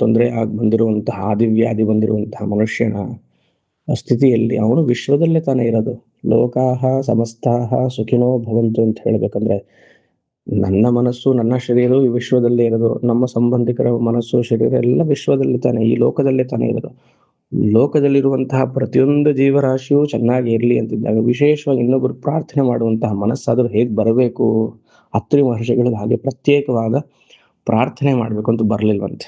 [SPEAKER 1] ತೊಂದರೆ ಆಗಿ ಬಂದಿರುವಂತಹ, ಆದಿವ್ಯಾಧಿ ಬಂದಿರುವಂತಹ ಮನುಷ್ಯನ ಸ್ಥಿತಿಯಲ್ಲಿ ಅವನು ವಿಶ್ವದಲ್ಲೇ ತಾನೇ ಇರೋದು. ಲೋಕಾಹ ಸಮಸ್ತಾಹ ಸುಖಿನೋ ಭವಂತು ಅಂತ ಹೇಳ್ಬೇಕಂದ್ರೆ ನನ್ನ ಮನಸ್ಸು, ನನ್ನ ಶರೀರವು ಈ ವಿಶ್ವದಲ್ಲೇ ಇರೋದು, ನಮ್ಮ ಸಂಬಂಧಿಕರ ಮನಸ್ಸು, ಶರೀರ ಎಲ್ಲ ವಿಶ್ವದಲ್ಲಿ ತಾನೇ, ಈ ಲೋಕದಲ್ಲೇ ತಾನೇ ಇರೋದು. ಲೋಕದಲ್ಲಿರುವಂತಹ ಪ್ರತಿಯೊಂದು ಜೀವರಾಶಿಯು ಚೆನ್ನಾಗಿ ಇರಲಿ ಅಂತಿದ್ದಾಗ ವಿಶೇಷವಾಗಿ ಇನ್ನೊಬ್ಬರು ಪ್ರಾರ್ಥನೆ ಮಾಡುವಂತಹ ಮನಸ್ಸಾದ್ರೂ ಹೇಗೆ ಬರಬೇಕು? ಅತ್ರಿ ಮಹರ್ಷಿಗಳಿಗೆ ಹಾಗೆ ಪ್ರತ್ಯೇಕವಾದ ಪ್ರಾರ್ಥನೆ ಮಾಡ್ಬೇಕು ಅಂತ ಬರ್ಲಿಲ್ವಂತೆ.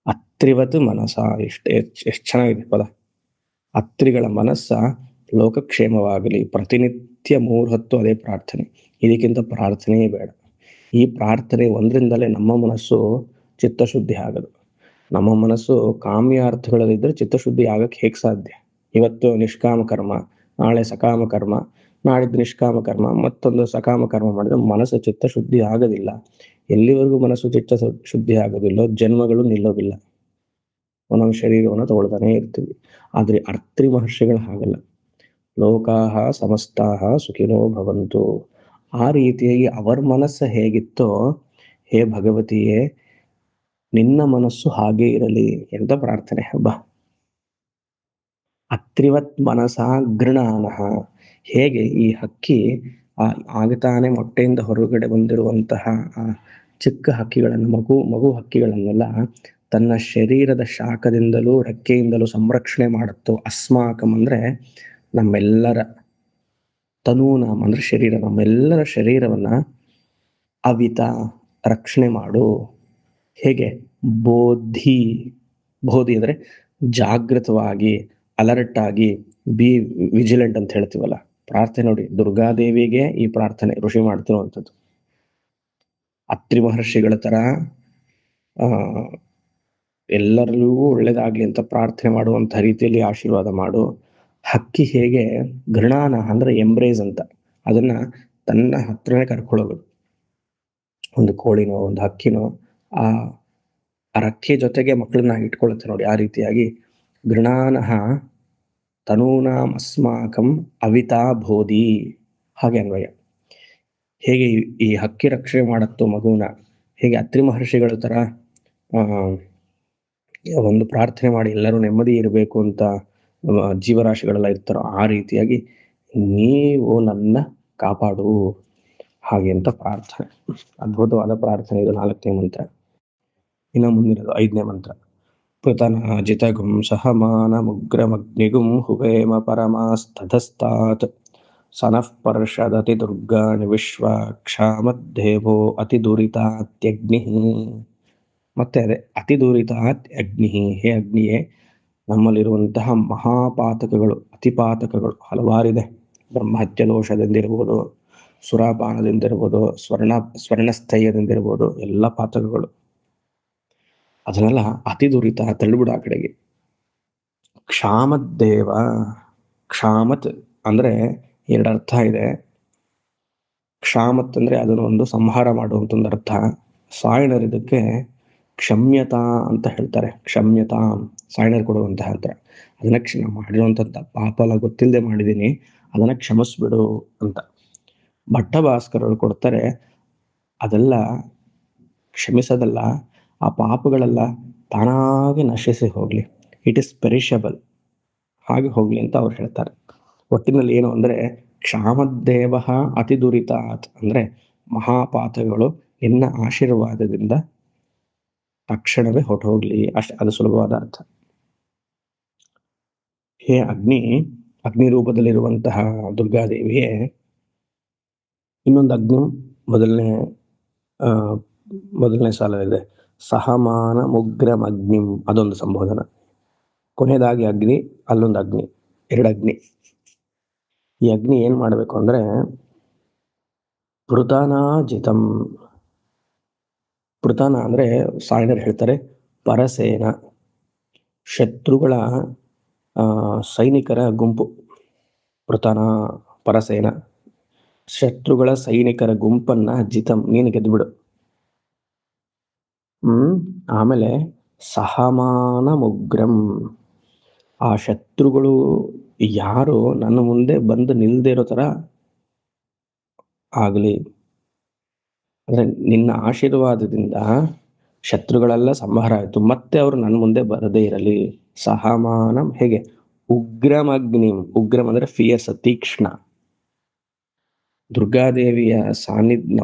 [SPEAKER 1] ಅತ್ರಿವತ್ ಮನಸ, ಎಷ್ಟು ಚೆನ್ನಾಗಿದೆ ಪದ. ಅತ್ರಿಗಳ ಮನಸ್ಸ ಲೋಕಕ್ಷೇಮವಾಗಲಿ, ಪ್ರತಿನಿತ್ಯ 3 ಹೊತ್ತು ಅದೇ ಪ್ರಾರ್ಥನೆ. ಇದಕ್ಕಿಂತ ಪ್ರಾರ್ಥನೆಯೇ ಬೇಡ. ಈ ಪ್ರಾರ್ಥನೆ ಒಂದರಿಂದಲೇ ನಮ್ಮ ಮನಸ್ಸು ಚಿತ್ತಶುದ್ಧಿ ಆಗದು. ನಮ್ಮ ಮನಸ್ಸು ಕಾಮ್ಯಾರ್ಥಗಳಲ್ಲಿದ್ದರೆ ಚಿತ್ತಶುದ್ಧಿ ಆಗಕ್ಕೆ ಹೇಗೆ ಸಾಧ್ಯ? ಇವತ್ತು ನಿಷ್ಕಾಮ ಕರ್ಮ, ನಾಳೆ ಸಕಾಮ ಕರ್ಮ, ನಾಡಿದ್ದು ನಿಷ್ಕಾಮ ಕರ್ಮ, ಮತ್ತೊಂದು ಸಕಾಮ ಕರ್ಮ ಮಾಡಿದ್ರೆ ಮನಸ್ಸು ಚಿತ್ತಶುದ್ಧಿ ಆಗೋದಿಲ್ಲ. ಎಲ್ಲಿವರೆಗೂ ಮನಸ್ಸು ಚಿತ್ತ ಶುದ್ಧಿ ಆಗೋದಿಲ್ಲೋ ಜನ್ಮಗಳು ನಿಲ್ಲೋದಿಲ್ಲ, ಒಂದೊಂದು ಶರೀರವನ್ನು ತಗೊಳ್ತಾನೆ ಇರ್ತೀವಿ. ಆದ್ರೆ ಅತ್ರಿ ಮಹರ್ಷಿಗಳು ಹಾಗಲ್ಲ. ಲೋಕಾಹ ಸಮಸ್ತಾಹ ಸುಖಿನೋ ಭವಂತು. ಆ ರೀತಿಯಾಗಿ ಅವರ ಮನಸ್ಸು ಹೇಗಿತ್ತೋ, ಹೇ ಭಗವತಿಯೇ ನಿನ್ನ ಮನಸ್ಸು ಹಾಗೆ ಇರಲಿ ಎಂತ ಪ್ರಾರ್ಥನೆ. ಹಬ್ಬ. ಅತ್ರಿವತ್ ಮನಸ ಗೃಣಾನಃ, ಹೇಗೆ ಈ ಹಕ್ಕಿ ಆಗತಾನೆ ಮೊಟ್ಟೆಯಿಂದ ಹೊರಗಡೆ ಬಂದಿರುವಂತಹ ಆ ಚಿಕ್ಕ ಹಕ್ಕಿಗಳನ್ನು, ಮಗು ಹಕ್ಕಿಗಳನ್ನೆಲ್ಲ ತನ್ನ ಶರೀರದ ಶಾಖದಿಂದಲೂ ರೆಕ್ಕೆಯಿಂದಲೂ ಸಂರಕ್ಷಣೆ ಮಾಡುತ್ತೋ, ಅಸ್ಮಾಕಂ ಅಂದ್ರೆ ನಮ್ಮೆಲ್ಲರ, ತನೂನಾಂ ಅಂದ್ರೆ ಶರೀರ, ನಮ್ಮೆಲ್ಲರ ಶರೀರವನ್ನ ಅವಿತ ರಕ್ಷಣೆ ಮಾಡು. ಹೇಗೆ? ಬೋಧಿ. ಬೋಧಿ ಅಂದ್ರೆ ಜಾಗೃತವಾಗಿ, ಅಲರ್ಟ್ ಆಗಿ, ಬಿ ವಿಜಿಲೆಂಟ್ ಅಂತ ಹೇಳ್ತೀವಲ್ಲ. ಪ್ರಾರ್ಥನೆ ನೋಡಿ, ದುರ್ಗಾದೇವಿಗೆ ಈ ಪ್ರಾರ್ಥನೆ ಋಷಿ ಮಾಡ್ತಿರುವಂಥದ್ದು. ಅತ್ರಿ ಮಹರ್ಷಿಗಳ ತರ ಎಲ್ಲರಿಗೂ ಒಳ್ಳೇದಾಗ್ಲಿ ಅಂತ ಪ್ರಾರ್ಥನೆ ಮಾಡುವಂತ ರೀತಿಯಲ್ಲಿ ಆಶೀರ್ವಾದ ಮಾಡು. ಹಕ್ಕಿ ಹೇಗೆ ಗೃಣಾನ ಅಂದ್ರೆ ಎಂಬ್ರೇಸ್ ಅಂತ, ಅದನ್ನ ತನ್ನ ಹತ್ರನೇ ಕರ್ಕೊಳ್ಳೋದು. ಒಂದು ಕೋಳಿನೋ ಒಂದು ಹಕ್ಕಿನೋ ಆ ರೆಕ್ಕೆ ಜೊತೆಗೆ ಮಕ್ಕಳನ್ನ ಇಟ್ಕೊಳ್ಳುತ್ತೆ ನೋಡಿ. ಆ ರೀತಿಯಾಗಿ ಗೃಣಾನಃ ತನೂನಾಂ ಅಸ್ಮಾಕಂ ಅವಿತಾ ಬೋಧಿ. ಹಾಗೆ ಅನ್ವಯ. ಹೇಗೆ ಈ ಹಕ್ಕಿ ರಕ್ಷಣೆ ಮಾಡತ್ತೋ ಮಗುವನ್ನ, ಹೇಗೆ ಅತ್ರಿ ಮಹರ್ಷಿಗಳ ತರ ಒಂದು ಪ್ರಾರ್ಥನೆ ಮಾಡಿ ಎಲ್ಲರೂ ನೆಮ್ಮದಿ ಇರಬೇಕು ಅಂತ ಜೀವರಾಶಿಗಳೆಲ್ಲ ಇರ್ತಾರೋ, ಆ ರೀತಿಯಾಗಿ ನೀವು ನನ್ನ ಕಾಪಾಡು ಹಾಗೆ ಅಂತ ಪ್ರಾರ್ಥನೆ. ಅದ್ಭುತವಾದ ಪ್ರಾರ್ಥನೆ ಇದು 4ನೇ ಮಂತ್ರ. ಇನ್ನು ಮುಂದಿನದು 5ನೇ ಮಂತ್ರ. ಪೃತನಾಜಿತಗುಂ ಸಹಮಾನಮುಗ್ರಮಗ್ನಿಗುಂ ಹುವೇಮ ಪರಮಾಸ್ತಧಸ್ತಾತ್ ಸನಃ ಪರ್ಷದತಿ ದುರ್ಗಾಣಿ ವಿಶ್ವ ಕ್ಷಾಮದ್ದೇವೋ ಅತಿ ದುರಿತಾತ್ಯಗ್ನಿ. ಮತ್ತೆ ಅದೇ ಅತಿ ದುರಿತಾತ್ ಅಗ್ನಿ. ಹೇ ಅಗ್ನಿಯೇ, ನಮ್ಮಲ್ಲಿರುವಂತಹ ಮಹಾಪಾತಕಗಳು, ಅತಿಪಾತಕಗಳು ಹಲವಾರಿದೆ. ಬ್ರಹ್ಮಹತ್ಯ ದೋಷದಿಂದಿರ್ಬೋದು, ಸುರಾಪಾನದಿಂದಿರ್ಬೋದು, ಸ್ವರ್ಣಸ್ಥೈಯದಿಂದಿರ್ಬೋದು, ಎಲ್ಲ ಪಾತಕಗಳು. ಅದನ್ನೆಲ್ಲ ಅತಿ ದುರಿತ ತಳ್ಳಿಬಿಡ ಆ ಕಡೆಗೆ. ಕ್ಷಾಮದ್ದೇವ. ಕ್ಷಾಮತ್ ಅಂದ್ರೆ 2 ಅರ್ಥ ಇದೆ. ಕ್ಷಾಮತ್ ಅಂದ್ರೆ ಅದನ್ನು ಒಂದು ಸಂಹಾರ ಮಾಡುವಂತ ಒಂದು ಅರ್ಥ. ಸಾಯಣರು ಇದಕ್ಕೆ ಕ್ಷಮ್ಯತಾ ಅಂತ ಹೇಳ್ತಾರೆ. ಕ್ಷಮ್ಯತಾ ಸಾಯಣರು ಕೊಡುವಂತಹ ಅಂತರ. ಅದನ್ನ ಮಾಡಿರುವಂತ ಪಾಪ ಎಲ್ಲ ಗೊತ್ತಿಲ್ಲದೆ ಮಾಡಿದೀನಿ, ಅದನ್ನ ಕ್ಷಮಿಸ್ಬಿಡು ಅಂತ. ಭಟ್ಟ ಭಾಸ್ಕರರು ಕೊಡ್ತಾರೆ, ಅದೆಲ್ಲ ಕ್ಷಮಿಸೋದಲ್ಲ, ಆ ಪಾಪಗಳೆಲ್ಲ ತಾನಾಗಿ ನಶಿಸಿ ಹೋಗ್ಲಿ, ಇಟ್ ಇಸ್ ಪೆರಿಷಬಲ್, ಹಾಗೆ ಹೋಗ್ಲಿ ಅಂತ ಅವ್ರು ಹೇಳ್ತಾರೆ. ಒಟ್ಟಿನಲ್ಲಿ ಏನು ಅಂದ್ರೆ ಕ್ಷಾಮದ್ದೇವ ಅತಿ ದುರಿತಾತ್ ಅಂದ್ರೆ ಮಹಾಪಾತಗಳು ನಿನ್ನ ಆಶೀರ್ವಾದದಿಂದ ತಕ್ಷಣವೇ ಹೊರಟೋಗ್ಲಿ, ಅದು ಸುಲಭವಾದ ಅರ್ಥ. ಹೇ ಅಗ್ನಿ, ಅಗ್ನಿ ರೂಪದಲ್ಲಿರುವಂತಹ ದುರ್ಗಾದೇವಿಯೇ, ಇನ್ನೊಂದು ಅಗ್ನಿ ಮೊದಲನೇ ಸಾಲವಿದೆ. ಸಹಮಾನ ಮುಗ್ರಂ ಅಗ್ನಿಂ, ಅದೊಂದು ಸಂಬೋಧನ. ಕೊನೆಯದಾಗಿ ಅಗ್ನಿ, ಅಲ್ಲೊಂದು ಅಗ್ನಿ, 2 ಅಗ್ನಿ. ಈ ಅಗ್ನಿ ಏನ್ ಮಾಡ್ಬೇಕು ಅಂದ್ರೆ ಪೃತನಾಜಿತಂ. ಪೃತನ ಅಂದ್ರೆ ಸಾಯಣರು ಹೇಳ್ತಾರೆ ಪರಸೇನ, ಶತ್ರುಗಳ ಸೈನಿಕರ ಗುಂಪು. ಪೃತನ ಪರಸೇನ, ಶತ್ರುಗಳ ಸೈನಿಕರ ಗುಂಪನ್ನ ಜಿತಂ ನೀನು ಗೆದ್ದುಬಿಡು. ಆಮೇಲೆ ಸಹಮಾನ ಮುಗ್ರಂ, ಆ ಶತ್ರುಗಳು ಯಾರು ನನ್ನ ಮುಂದೆ ಬಂದು ನಿಲ್ದೇ ಇರೋ ತರ ಆಗ್ಲಿ. ಅಂದ್ರೆ ನಿನ್ನ ಆಶೀರ್ವಾದದಿಂದ ಶತ್ರುಗಳೆಲ್ಲ ಸಂಹಾರ ಆಯ್ತು, ಮತ್ತೆ ಅವರು ನನ್ನ ಮುಂದೆ ಬರದೇ ಇರಲಿ. ಸಹಮಾನಂ ಹೇಗೆ? ಉಗ್ರಂ ಅಗ್ನಿಂ. ಉಗ್ರಂ ಅಂದ್ರೆ ಫಿಯರ್ಸ್, ತೀಕ್ಷ್ಣ. ದುರ್ಗಾದೇವಿಯ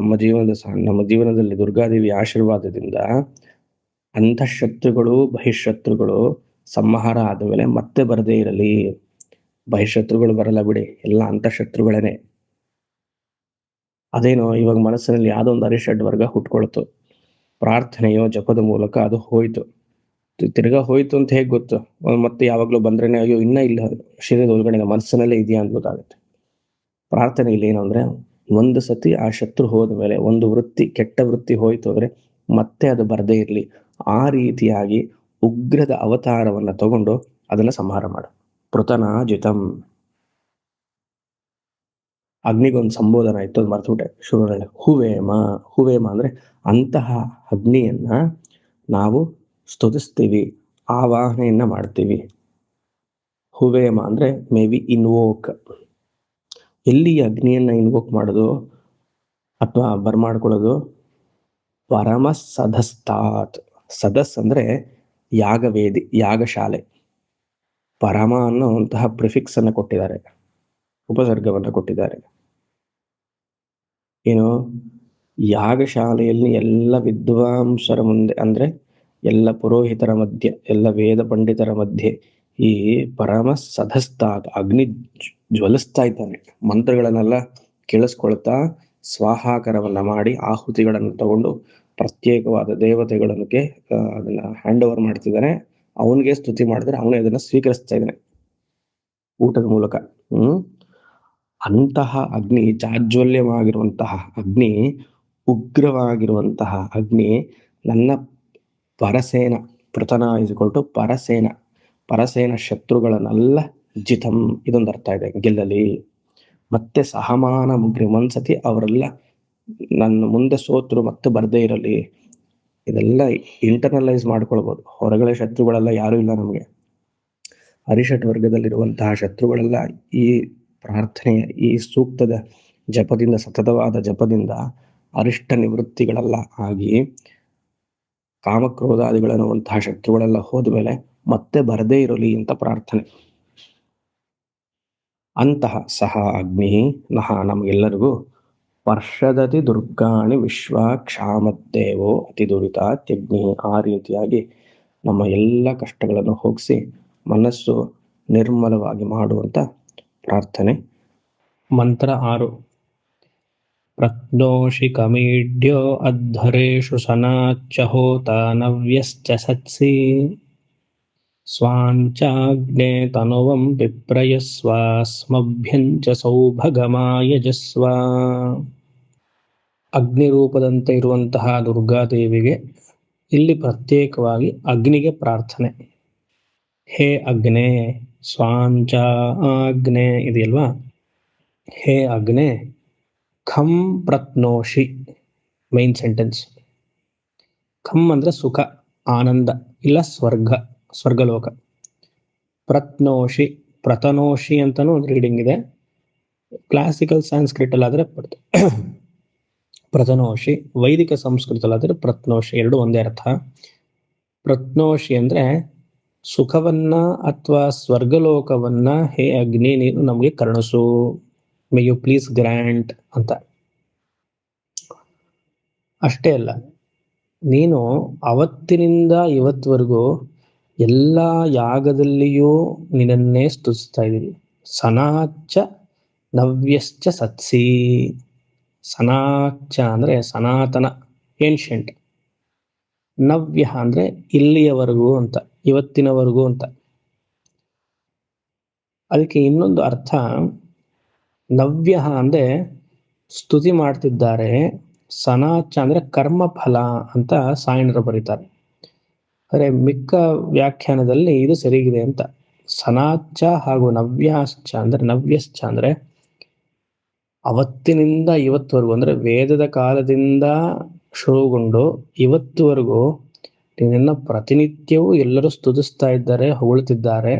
[SPEAKER 1] ನಮ್ಮ ಜೀವನದಲ್ಲಿ ದುರ್ಗಾದೇವಿಯ ಆಶೀರ್ವಾದದಿಂದ ಅಂತಃಶತ್ರುಗಳು ಬಹಿಶತ್ರುಗಳು ಸಂಹಾರ ಆದಮೇಲೆ ಮತ್ತೆ ಬರದೇ ಇರಲಿ. ಬಹಿಶತ್ರುಗಳು ಬರಲ್ಲ ಬಿಡಿ, ಎಲ್ಲ ಅಂತಃಶತ್ರುಗಳೇನೆ. ಅದೇನೋ ಇವಾಗ ಮನಸ್ಸಿನಲ್ಲಿ ಯಾವುದೋ ಒಂದು ಅರಿಷಡ್ ವರ್ಗ ಹುಟ್ಕೊಳ್ತು, ಪ್ರಾರ್ಥನೆಯೋ ಜಪದ ಮೂಲಕ ಅದು ಹೋಯ್ತು. ತಿರ್ಗಾ ಹೋಯ್ತು ಅಂತ ಹೇಗೆ ಗೊತ್ತು? ಮತ್ತೆ ಯಾವಾಗ್ಲೂ ಬಂದ್ರೇನೆ ಅಯ್ಯೋ ಇನ್ನ ಇಲ್ಲ, ಶರೀರದ ಒಳಗಡೆ ಮನಸ್ಸಿನಲ್ಲೇ ಇದೆಯಾ ಅಂತ ಗೊತ್ತಾಗುತ್ತೆ. ಪ್ರಾರ್ಥನೆ ಇಲ್ಲಿ ಏನು ಅಂದ್ರೆ, ಒಂದು ಸತಿ ಆ ಶತ್ರು ಹೋದ ಮೇಲೆ, ಒಂದು ವೃತ್ತಿ, ಕೆಟ್ಟ ವೃತ್ತಿ ಹೋಯ್ತು ಅಂದ್ರೆ ಮತ್ತೆ ಅದು ಬರದೇ ಇರಲಿ. ಆ ರೀತಿಯಾಗಿ ಉಗ್ರದ ಅವತಾರವನ್ನ ತಗೊಂಡು ಅದನ್ನ ಸಂಹಾರ ಮಾಡು. ಪೃತನಾಜಿತಂ. ಅಗ್ನಿಗೊಂದು ಸಂಬೋಧನ ಇತ್ತು, ಅದು ಮರ್ತುಬಿಟ್ಟೆ ಶುರುವಿನಲ್ಲಿ. ಹುವೇಮ. ಹುವೇಮ ಅಂದ್ರೆ ಅಂತಹ ಅಗ್ನಿಯನ್ನ ನಾವು ಸ್ತುತಿಸ್ತೀವಿ, ಆವಾಹನೆಯನ್ನ ಮಾಡ್ತೀವಿ. ಹುವೇಮ ಅಂದ್ರೆ ಮೇ ವಿ ಇನ್ವೋಕ್. ಎಲ್ಲಿ ಅಗ್ನಿಯನ್ನ ಇನ್ವೋಕ್ ಮಾಡೋದು ಅಥವಾ ಬರ್ಮಾಡ್ಕೊಳ್ಳೋದು? ಪರಮ ಸದಸ್ತಾತ್. ಸದಸ್ ಅಂದ್ರೆ ಯಾಗವೇದಿ, ಯಾಗಶಾಲೆ. ಪರಮ ಅನ್ನುವಂತಹ ಪ್ರಿಫಿಕ್ಸ್ ಅನ್ನ ಕೊಟ್ಟಿದ್ದಾರೆ, ಉಪಸರ್ಗವನ್ನ ಕೊಟ್ಟಿದ್ದಾರೆ. ಏನು? ಯಾಗಶಾಲೆಯಲ್ಲಿ ಎಲ್ಲ ವಿದ್ವಾಂಸರ ಮುಂದೆ, ಅಂದ್ರೆ ಎಲ್ಲ ಪುರೋಹಿತರ ಮಧ್ಯೆ, ಎಲ್ಲ ವೇದ ಪಂಡಿತರ ಮಧ್ಯೆ ಈ ಪರಮ ಸದಸ್ತಾತ್ ಅಗ್ನಿ ಜ್ವಲಿಸ್ತಾ ಇದ್ದಾನೆ. ಮಂತ್ರಗಳನ್ನೆಲ್ಲ ಕೇಳಿಸ್ಕೊಳ್ತಾ ಸ್ವಾಹಾಕಾರವನ್ನ ಮಾಡಿ ಆಹುತಿಗಳನ್ನು ತಗೊಂಡು ಪ್ರತ್ಯೇಕವಾದ ದೇವತೆಗಳಿಗೆ ಅದನ್ನ ಹ್ಯಾಂಡ್ ಓವರ್ ಮಾಡ್ತಿದ್ದಾನೆ. ಅವನಿಗೆ ಸ್ತುತಿ ಮಾಡಿದ್ರೆ ಅವನೇ ಅದನ್ನ ಸ್ವೀಕರಿಸ್ತಾ ಇದ್ದಾನೆ ಊಟದ ಮೂಲಕ. ಅಂತಹ ಅಗ್ನಿ, ಜಾಜ್ವಲ್ಯವಾಗಿರುವಂತಹ ಅಗ್ನಿ, ಉಗ್ರವಾಗಿರುವಂತಹ ಅಗ್ನಿ ನನ್ನ ಪರಸೇನ, ಪೃತನ ಇಸ್ಕೊಳ್ತು ಪರಸೇನ, ಪರಸೇನ ಶತ್ರುಗಳನ್ನೆಲ್ಲ ಜಿತಂ, ಇದೊಂದು ಅರ್ಥ ಇದೆ, ಗೆಲ್ಲಲಿ. ಮತ್ತೆ ಸಹಮಾನ ಮುಗ್ರಿ, ಒಂದ್ಸತಿ ಅವರೆಲ್ಲ ನನ್ನ ಮುಂದೆ ಸೋತರು ಮತ್ತೆ ಬರ್ದೇ ಇರಲಿ. ಇದೆಲ್ಲ ಇಂಟರ್ನಲೈಸ್ ಮಾಡ್ಕೊಳ್ಬೋದು. ಹೊರಗಡೆ ಶತ್ರುಗಳೆಲ್ಲ ಯಾರೂ ಇಲ್ಲ ನಮಗೆ. ಅರಿಷಟ್ ವರ್ಗದಲ್ಲಿರುವಂತಹ ಶತ್ರುಗಳೆಲ್ಲ ಈ ಪ್ರಾರ್ಥನೆಯ, ಈ ಸೂಕ್ತದ ಜಪದಿಂದ, ಸತತವಾದ ಜಪದಿಂದ ಅರಿಷ್ಟ ನಿವೃತ್ತಿಗಳೆಲ್ಲ ಆಗಿ ಕಾಮಕ್ರೋಧಾದಿಗಳನ್ನುವಂತಹ ಶತ್ರುಗಳೆಲ್ಲ ಹೋದ್ಮೇಲೆ ಮತ್ತೆ ಬರದೇ ಇರಲಿ ಅಂತ ಪ್ರಾರ್ಥನೆ. ಅಂತಹ ಸಹ ಅಗ್ನಿ ನಹ, ನಮಗೆಲ್ಲರಿಗೂ ವರ್ಷದತಿ ದುರ್ಗಾಣಿ ವಿಶ್ವ ಕ್ಷಾಮದ್ದೇವೋ ಅತಿ ದುರಿತ ತ್ಯಗ್ನಿ, ಆ ರೀತಿಯಾಗಿ ನಮ್ಮ ಎಲ್ಲ ಕಷ್ಟಗಳನ್ನು ಹೋಗಿಸಿ ಮನಸ್ಸು ನಿರ್ಮಲವಾಗಿ ಮಾಡುವಂತ ಪ್ರಾರ್ಥನೆ. ಮಂತ್ರ 6. ಪ್ರತ್ನೋಷಿ ಕಮೀಡ್ಯೋ ಅಧ್ವರೇಷು ಸನಾಚ್ಚ ಹೋತ ನವ್ಯಶ್ಚ ಸತ್ಸಿ ಸ್ವಾಂಚಾಗ್ನೇ ತನುವಂ ವಿಪ್ರಯಸ್ವ ಸ್ಮಭ್ಯಂಚ ಸೌಭಗಮಾಯಜಸ್ವ. ಅಗ್ನಿ ರೂಪದಂತೆ ಇರುವಂತಹ ದುರ್ಗಾದೇವಿಗೆ ಇಲ್ಲಿ ಪ್ರತ್ಯೇಕವಾಗಿ ಅಗ್ನಿಗೆ ಪ್ರಾರ್ಥನೆ. ಹೇ ಅಗ್ನೇ, ಸ್ವಾಂಚ ಆಗ್ನೇ ಇದೆಯಲ್ವಾ, ಹೇ ಅಗ್ನೇ, ಖಂ ಪ್ರತ್ನೋಷಿ ಮೈನ್ ಸೆಂಟೆನ್ಸ್. ಖಂ ಅಂದ್ರೆ ಸುಖ, ಆನಂದ, ಇಲ್ಲ ಸ್ವರ್ಗ, ಸ್ವರ್ಗಲೋಕ. ಪ್ರತ್ನೋಷಿ, ಪ್ರತನೋಷಿ ಅಂತಾನು ಒಂದು ರೀಡಿಂಗ್ ಇದೆ. ಕ್ಲಾಸಿಕಲ್ ಸಂಸ್ಕೃತ ಅಲ್ಲಾದ್ರೆ ಪ್ರತನೋಷಿ, ವೈದಿಕ ಸಂಸ್ಕೃತಲ್ಲಾದ್ರೆ ಪ್ರತ್ನೋಷಿ, ಎರಡು ಒಂದೇ ಅರ್ಥ. ಪ್ರತ್ನೋಷಿ ಅಂದ್ರೆ ಸುಖವನ್ನ ಅಥವಾ ಸ್ವರ್ಗಲೋಕವನ್ನ ಹೇ ಅಗ್ನಿ ನೀನು ನಮಗೆ ಕರುಣಿಸು, ಮೇ ಯು ಪ್ಲೀಸ್ ಗ್ರ್ಯಾಂಟ್ ಅಂತ. ಅಷ್ಟೇ ಅಲ್ಲ, ನೀನು ಅವತ್ತಿನಿಂದ ಇವತ್ತವರೆಗೂ ಎಲ್ಲ ಯಾಗದಲ್ಲಿಯೂ ನಿನ್ನನ್ನೇ ಸ್ತುತಿಸ್ತಾ ಇದ್ದೀವಿ. ಸನಾಚ ನವ್ಯಶ್ಚ ಸತ್ಸಿ. ಸನಾಚ ಅಂದ್ರೆ ಸನಾತನ, ಏನ್ಷಂಟ್. ನವ್ಯ ಅಂದ್ರೆ ಇಲ್ಲಿಯವರೆಗೂ ಅಂತ, ಇವತ್ತಿನವರೆಗೂ ಅಂತ. ಅದಕ್ಕೆ ಇನ್ನೊಂದು ಅರ್ಥ, ನವ್ಯ ಅಂದ್ರೆ ಸ್ತುತಿ ಮಾಡ್ತಿದ್ದಾರೆ, ಸನಾಚ ಅಂದ್ರೆ ಕರ್ಮ ಫಲ ಅಂತ ಸಾಯಣರು ಬರೀತಾರೆ. ಆದರೆ ಮಿಕ್ಕ ವ್ಯಾಖ್ಯಾನದಲ್ಲಿ ಇದು ಸರಿಗಿದೆ ಅಂತ. ಸನಾಚ ಹಾಗೂ ನವ್ಯಾಶ್ಚ ಅಂದ್ರೆ, ನವ್ಯಶ್ಚ ಅಂದ್ರೆ ಅವತ್ತಿನಿಂದ ಇವತ್ತುವರೆಗೂ ಅಂದ್ರೆ ವೇದದ ಕಾಲದಿಂದ ಶುರುಗೊಂಡು ಇವತ್ತುವರೆಗೂ ನಿನ್ನ ಪ್ರತಿನಿತ್ಯವೂ ಎಲ್ಲರೂ ಸ್ತುತಿಸ್ತಾ ಇದ್ದಾರೆ, ಹೊಗಳ್ತಿದ್ದಾರೆ.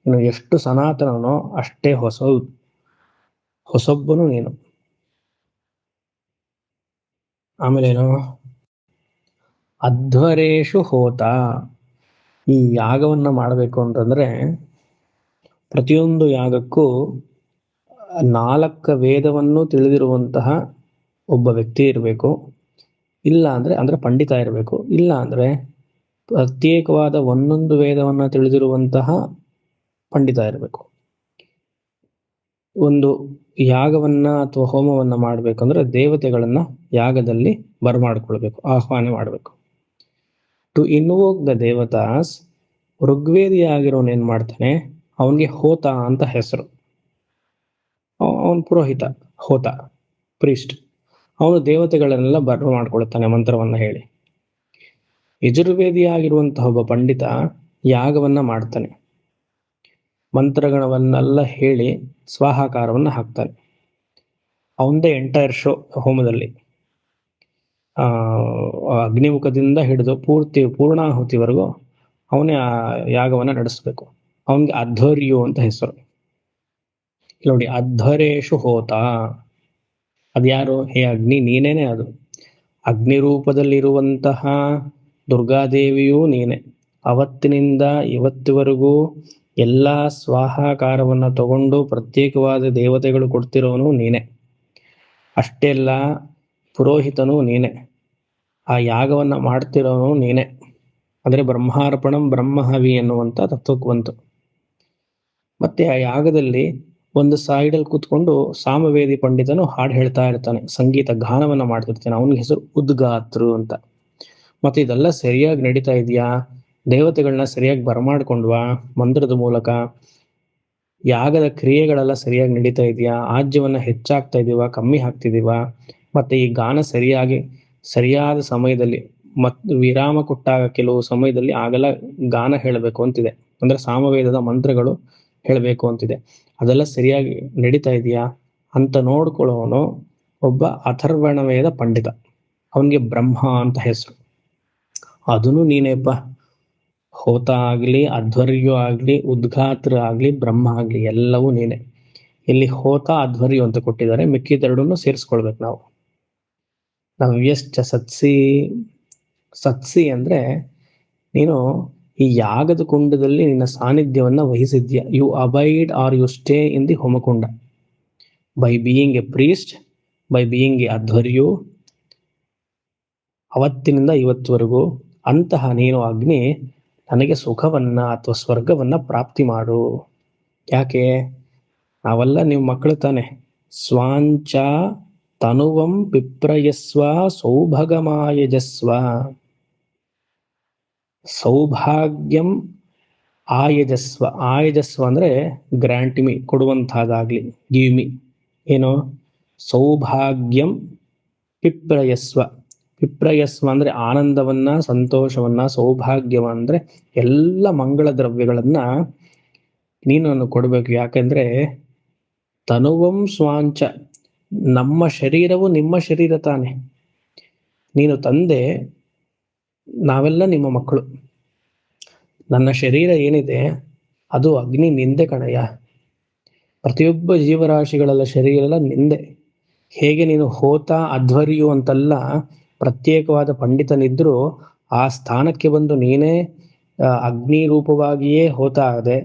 [SPEAKER 1] ಇನ್ನು ಎಷ್ಟು ಸನಾತನನೋ ಅಷ್ಟೇ ಹೊಸೊಬ್ಬನು ನೀನು. ಆಮೇಲೆ ಏನು, ಅಧ್ವರೇಶು ಹೋತ. ಈ ಯಾಗವನ್ನ ಮಾಡಬೇಕು ಅಂತಂದ್ರೆ ಪ್ರತಿಯೊಂದು ಯಾಗಕ್ಕೂ 4 ವೇದವನ್ನು ತಿಳಿದಿರುವಂತಹ ಒಬ್ಬ ವ್ಯಕ್ತಿ ಇರಬೇಕು. ಇಲ್ಲ ಅಂದ್ರೆ ಪಂಡಿತ ಇರಬೇಕು. ಇಲ್ಲ ಅಂದ್ರೆ ಪ್ರತ್ಯೇಕವಾದ ಒಂದೊಂದು ವೇದವನ್ನ ತಿಳಿದಿರುವಂತಹ ಪಂಡಿತ ಇರಬೇಕು. ಒಂದು ಯಾಗವನ್ನ ಅಥವಾ ಹೋಮವನ್ನ ಮಾಡ್ಬೇಕಂದ್ರೆ ದೇವತೆಗಳನ್ನ ಯಾಗದಲ್ಲಿ ಬರಮಾಡ್ಕೊಳ್ಬೇಕು, ಆಹ್ವಾನ ಮಾಡಬೇಕು. ಟು ಇನ್ವೋಕ್ ದ ದೇವತಾಸ್, ಋಗ್ವೇದಿ ಆಗಿರೋನ್ ಏನ್ ಮಾಡ್ತಾನೆ, ಅವನಿಗೆ ಹೋತ ಅಂತ ಹೆಸರು. ಅವನ್ ಪುರೋಹಿತ, ಹೋತ ಪ್ರೀಸ್ಟ್. ಅವನು ದೇವತೆಗಳನ್ನೆಲ್ಲ ಮಾಡ್ಕೊಳ್ತಾನೆ ಮಂತ್ರವನ್ನ ಹೇಳಿ. ಯಜುರ್ವೇದಿ ಆಗಿರುವಂತಹ ಒಬ್ಬ ಪಂಡಿತ ಯಾಗವನ್ನ ಮಾಡ್ತಾನೆ, ಮಂತ್ರಗಣವನ್ನೆಲ್ಲ ಹೇಳಿ ಸ್ವಾಹಾಕಾರವನ್ನ ಹಾಕ್ತಾನೆ. ಅವಂದೇ ಎಂಟೈರ್ ಶೋ ಹೋಮದಲ್ಲಿ, ಅಗ್ನಿಮುಖದಿಂದ ಹಿಡಿದು ಪೂರ್ಣಾಹುತಿವರೆಗೂ ಅವನೇ ಆ ಯಾಗವನ್ನ ನಡೆಸಬೇಕು. ಅವನಿಗೆ ಅಧ್ವರ್ಯು ಅಂತ ಹೆಸರು. ನೋಡಿ, ಅಧ್ವರೇಶು ಹೋತ, ಅದ್ಯಾರು? ಹೇ ಅಗ್ನಿ, ನೀನೇನೆ ಅದು. ಅಗ್ನಿ ರೂಪದಲ್ಲಿರುವಂತಹ ದುರ್ಗಾದೇವಿಯೂ ನೀನೆ. ಅವತ್ತಿನಿಂದ ಇವತ್ತಿವರೆಗೂ ಎಲ್ಲಾ ಸ್ವಾಹಾಕಾರವನ್ನ ತಗೊಂಡು ಪ್ರತ್ಯೇಕವಾದ ದೇವತೆಗಳು ಕೊಡ್ತಿರೋನು ನೀನೆ. ಅಷ್ಟೇ ಅಲ್ಲ, ಪುರೋಹಿತನೂ ನೀನೆ, ಆ ಯಾಗವನ್ನ ಮಾಡ್ತಿರೋನು ನೀನೆ. ಅಂದ್ರೆ ಬ್ರಹ್ಮಾರ್ಪಣಂ ಬ್ರಹ್ಮಹವಿ ಎನ್ನುವಂತ ತತ್ವಕ್ಕೆ ಬಂತು. ಮತ್ತೆ ಆ ಯಾಗದಲ್ಲಿ ಒಂದು ಸೈಡಲ್ಲಿ ಕೂತ್ಕೊಂಡು ಸಾಮವೇದಿ ಪಂಡಿತನು ಹಾಡು ಹೇಳ್ತಾ ಇರ್ತಾನೆ, ಸಂಗೀತ ಗಾನವನ್ನ ಮಾಡ್ತಿರ್ತಾನೆ. ಅವನಿಗೆ ಹೆಸರು ಉದ್ಗಾತೃ ಅಂತ. ಮತ್ತೆ ಇದೆಲ್ಲ ಸರಿಯಾಗಿ ನಡೀತಾ ಇದೆಯಾ? ದೇವತೆಗಳನ್ನ ಸರಿಯಾಗಿ ಬರಮಾಡ್ಕೊಂಡ್ವಾ? ಮಂತ್ರದ ಮೂಲಕ ಯಾಗದ ಕ್ರಿಯೆಗಳೆಲ್ಲ ಸರಿಯಾಗಿ ನಡೀತಾ ಇದೆಯಾ? ಆಜ್ಯವನ್ನ ಹೆಚ್ಚಾಗ್ತಾ ಇದೀವಾ, ಕಮ್ಮಿ ಆಗ್ತಿದೀವಾ? ಮತ್ತೆ ಈ ಗಾನ ಸರಿಯಾದ ಸಮಯದಲ್ಲಿ ಮತ್ತು ವಿರಾಮ ಕೊಟ್ಟಾಗ ಕೆಲವು ಸಮಯದಲ್ಲಿ ಆಗೆಲ್ಲ ಗಾನ ಹೇಳಬೇಕು ಅಂತಿದೆ. ಅಂದ್ರೆ ಸಾಮವೇದದ ಮಂತ್ರಗಳು ಹೇಳಬೇಕು ಅಂತಿದೆ. ಅದೆಲ್ಲ ಸರಿಯಾಗಿ ನಡೀತಾ ಇದೆಯಾ ಅಂತ ನೋಡ್ಕೊಳ್ಳೋನು ಒಬ್ಬ ಅಥರ್ವಣ ವೇದ ಪಂಡಿತ. ಅವನಿಗೆ ಬ್ರಹ್ಮ ಅಂತ ಹೆಸರು. ಅದನ್ನು ನೀನೇಪ್ಪ. ಹೋತ ಆಗ್ಲಿ, ಅಧ್ವರ್ಯ ಆಗ್ಲಿ, ಉದ್ಘಾತ್ರ ಆಗ್ಲಿ, ಬ್ರಹ್ಮ ಆಗ್ಲಿ, ಎಲ್ಲವೂ ನೀನೆ. ಇಲ್ಲಿ ಹೋತ ಅಧ್ವರ್ಯ ಅಂತ ಕೊಟ್ಟಿದ್ದಾರೆ, ಮಿಕ್ಕಿದೆರಡನ್ನು ಸೇರಿಸ್ಕೊಳ್ಬೇಕು ನಾವು. ನವ್ಯಶ್ಚ ಸತ್ಸಿ ಅಂದ್ರೆ ನೀನು ಈ ಯಾಗದ ಕುಂಡದಲ್ಲಿ ನಿನ್ನ ಸಾನ್ನಿಧ್ಯವನ್ನ ವಹಿಸಿದ್ಯ. You abide or you stay in the ಹೋಮಕುಂಡ by being a priest, by being a ಅಧ್ವರ್ಯು, ಅವತ್ತಿನಿಂದ ಇವತ್ತುವರೆಗೂ. ಅಂತಹ ನೀನು ಅಗ್ನಿ ನನಗೆ ಸುಖವನ್ನ ಅಥವಾ ಸ್ವರ್ಗವನ್ನ ಪ್ರಾಪ್ತಿ ಮಾಡು. ಯಾಕೆ? ನಾವೆಲ್ಲ ನೀವು ಮಕ್ಕಳು ತಾನೆ. ಸ್ವಾಂಚ ತನುವಂ ಪಿಪ್ರಯಸ್ವ ಸೌಭಗಮಾಯಜಸ್ವ. ಸೌಭಾಗ್ಯಂ ಆಯಜಸ್ವ. ಆಯಜಸ್ವ ಅಂದ್ರೆ ಗ್ರಾಂಟ್ ಮಿ, ಕೊಡುವಂತಹದ್ದಾಗ್ಲಿ, ಗಿವ್ ಮಿ. ಏನು? ಸೌಭಾಗ್ಯಂ ಪಿಪ್ರಯಸ್ವ. ಪಿಪ್ರಯಸ್ವ ಅಂದ್ರೆ ಆನಂದವನ್ನ, ಸಂತೋಷವನ್ನ. ಸೌಭಾಗ್ಯವ ಅಂದ್ರೆ ಎಲ್ಲ ಮಂಗಳ ದ್ರವ್ಯಗಳನ್ನ ನೀನು ನನಗೆ ಕೊಡಬೇಕು. ಯಾಕೆಂದ್ರೆ ತನುವಂ ಸ್ವಾಂಚ, ನಮ್ಮ ಶರೀರವು ನಿಮ್ಮ ಶರೀರ ತಾನೆ. ನೀನು ತಂದೆ, ನಾವೆಲ್ಲ ನಿಮ್ಮ ಮಕ್ಕಳು. ನನ್ನ ಶರೀರ ಏನಿದೆ ಅದು ಅಗ್ನಿ ನಿಂದೆ ಕಣಯ್ಯ. ಪ್ರತಿಯೊಬ್ಬ ಜೀವರಾಶಿಗಳೆಲ್ಲ ಶರೀರ ಎಲ್ಲ ನಿಂದೆ. ಹೇಗೆ ನೀನು ಹೋತ ಅಧ್ವರ್ಯು ಅಂತೆಲ್ಲ ಪ್ರತ್ಯೇಕವಾದ ಪಂಡಿತನಿದ್ರು, ಆ ಸ್ಥಾನಕ್ಕೆ ಬಂದು ನೀನೇ ಅಗ್ನಿ ರೂಪವಾಗಿಯೇ ಹೋತ ಆದೆ,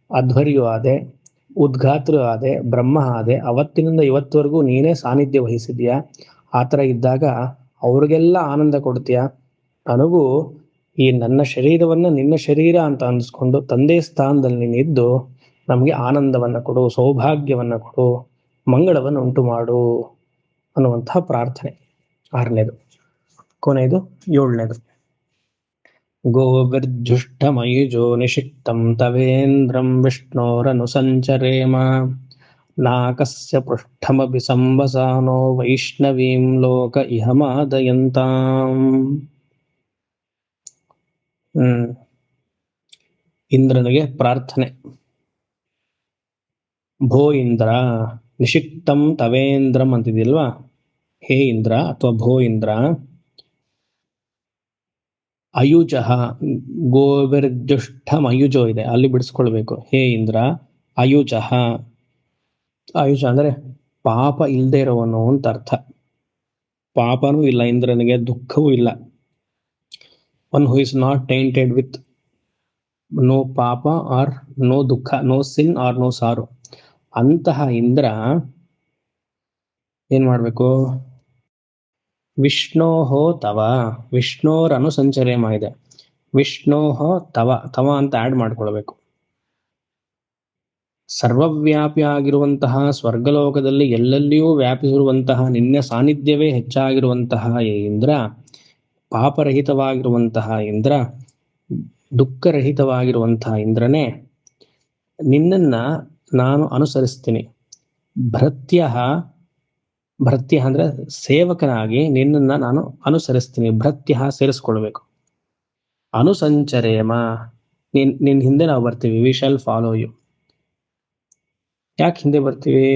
[SPEAKER 1] ಅಧ್ವರ್ಯು ಆದೆ, ಉದ್ಘಾತೃ ಆದೆ, ಬ್ರಹ್ಮ ಆದೆ. ಅವತ್ತಿನಿಂದ ಇವತ್ತವರೆಗೂ ನೀನೇ ಸಾನ್ನಿಧ್ಯ ವಹಿಸಿದ್ಯಾ. ಆ ಥರ ಇದ್ದಾಗ ಅವ್ರಿಗೆಲ್ಲ ಆನಂದ ಕೊಡ್ತೀಯ. ನನಗೂ ಈ ನನ್ನ ಶರೀರವನ್ನ ನಿನ್ನ ಶರೀರ ಅಂತ ಅನ್ಸ್ಕೊಂಡು ತಂದೆ ಸ್ಥಾನದಲ್ಲಿ ನೀನಿದ್ದು ನಮಗೆ ಆನಂದವನ್ನ ಕೊಡು, ಸೌಭಾಗ್ಯವನ್ನ ಕೊಡು, ಮಂಗಳವನ್ನು ಉಂಟು ಮಾಡು ಅನ್ನುವಂತಹ ಪ್ರಾರ್ಥನೆ. 6ನೇದು. ಕೊನೆಯದು 7ನೇದು. ಗೋವಿರ್ಜುಷ್ಟಮಯುಜೋ ನಿಷಿಕ್ತಂ ತವೇಂದ್ರಂ ವಿಷ್ಣೋರನುಸಂಚರೇಮ ನಾಕಸ್ಯ ಪೃಷ್ಠಮಪಿ ಸಂವಸಾನೋ ವೈಷ್ಣವೀಂ ಲೋಕ ಇಹ ಮಾದಯಂತಾಂ. ಇಂದ್ರನಿಗೆ ಪ್ರಾರ್ಥನೆ. ಭೋ ಇಂದ್ರ, ನಿಷಿಕ್ತಂ ತವೇಂದ್ರಂ ಅಂತಿದಿಲ್ವಾ? ಹೇ ಇಂದ್ರ ಅಥವಾ ಭೋ ಇಂದ್ರ. ಅಯುಜಃ, ಗೋವಿರ್ಜುಷ್ಠಂ ಅಯುಜೋ ಇದೆ, ಅಲ್ಲಿ ಬಿಡಿಸ್ಕೊಳ್ಬೇಕು. ಹೇ ಇಂದ್ರ ಅಯುಜಃ. ಆಯುಷ ಅಂದ್ರೆ ಪಾಪ ಇಲ್ಲದೆ ಇರೋವನು ಅಂತ ಅರ್ಥ. ಪಾಪನೂ ಇಲ್ಲ ಇಂದ್ರನಿಗೆ, ದುಃಖವೂ ಇಲ್ಲ. One who is not tainted with no ಪಾಪ ಆರ್ ನೋ ದುಃಖ, no sin or no sorrow. ಅಂತಹ ಇಂದ್ರ ಏನ್ ಮಾಡ್ಬೇಕು? ವಿಷ್ಣೋಹೋ ತವ, ವಿಷ್ಣೋರ್ ಅನುಸಂಚರೇಮ ಇದೆ. ವಿಷ್ಣೋಹೋ ತವ, ತವ ಅಂತ ಆಡ್ ಮಾಡ್ಕೊಳ್ಬೇಕು. ಸರ್ವವ್ಯಾಪಿ ಆಗಿರುವಂತಹ ಸ್ವರ್ಗಲೋಕದಲ್ಲಿ ಎಲ್ಲೆಲ್ಲಿಯೂ ವ್ಯಾಪಿಸಿರುವಂತಹ ನಿನ್ನ ಸಾನ್ನಿಧ್ಯವೇ ಹೆಚ್ಚಾಗಿರುವಂತಹ ಇಂದ್ರ, ಪಾಪರಹಿತವಾಗಿರುವಂತಹ ಇಂದ್ರ, ದುಃಖರಹಿತವಾಗಿರುವಂತಹ ಇಂದ್ರನೇ, ನಿನ್ನನ್ನ ನಾನು ಅನುಸರಿಸ್ತೀನಿ. ಭೃತ್ಯ ಅಂದ್ರೆ ಸೇವಕನಾಗಿ ನಿನ್ನನ್ನ ನಾನು ಅನುಸರಿಸ್ತೀನಿ. ಭೃತ್ಯ ಸೇರಿಸ್ಕೊಳ್ಬೇಕು. ಅನುಸಂಚರೇಮ, ನಿನ್ ಹಿಂದೆ ನಾವು ಬರ್ತೀವಿ. We shall follow you. ಯಾಕೆ ಹಿಂದೆ ಬರ್ತೀವಿ?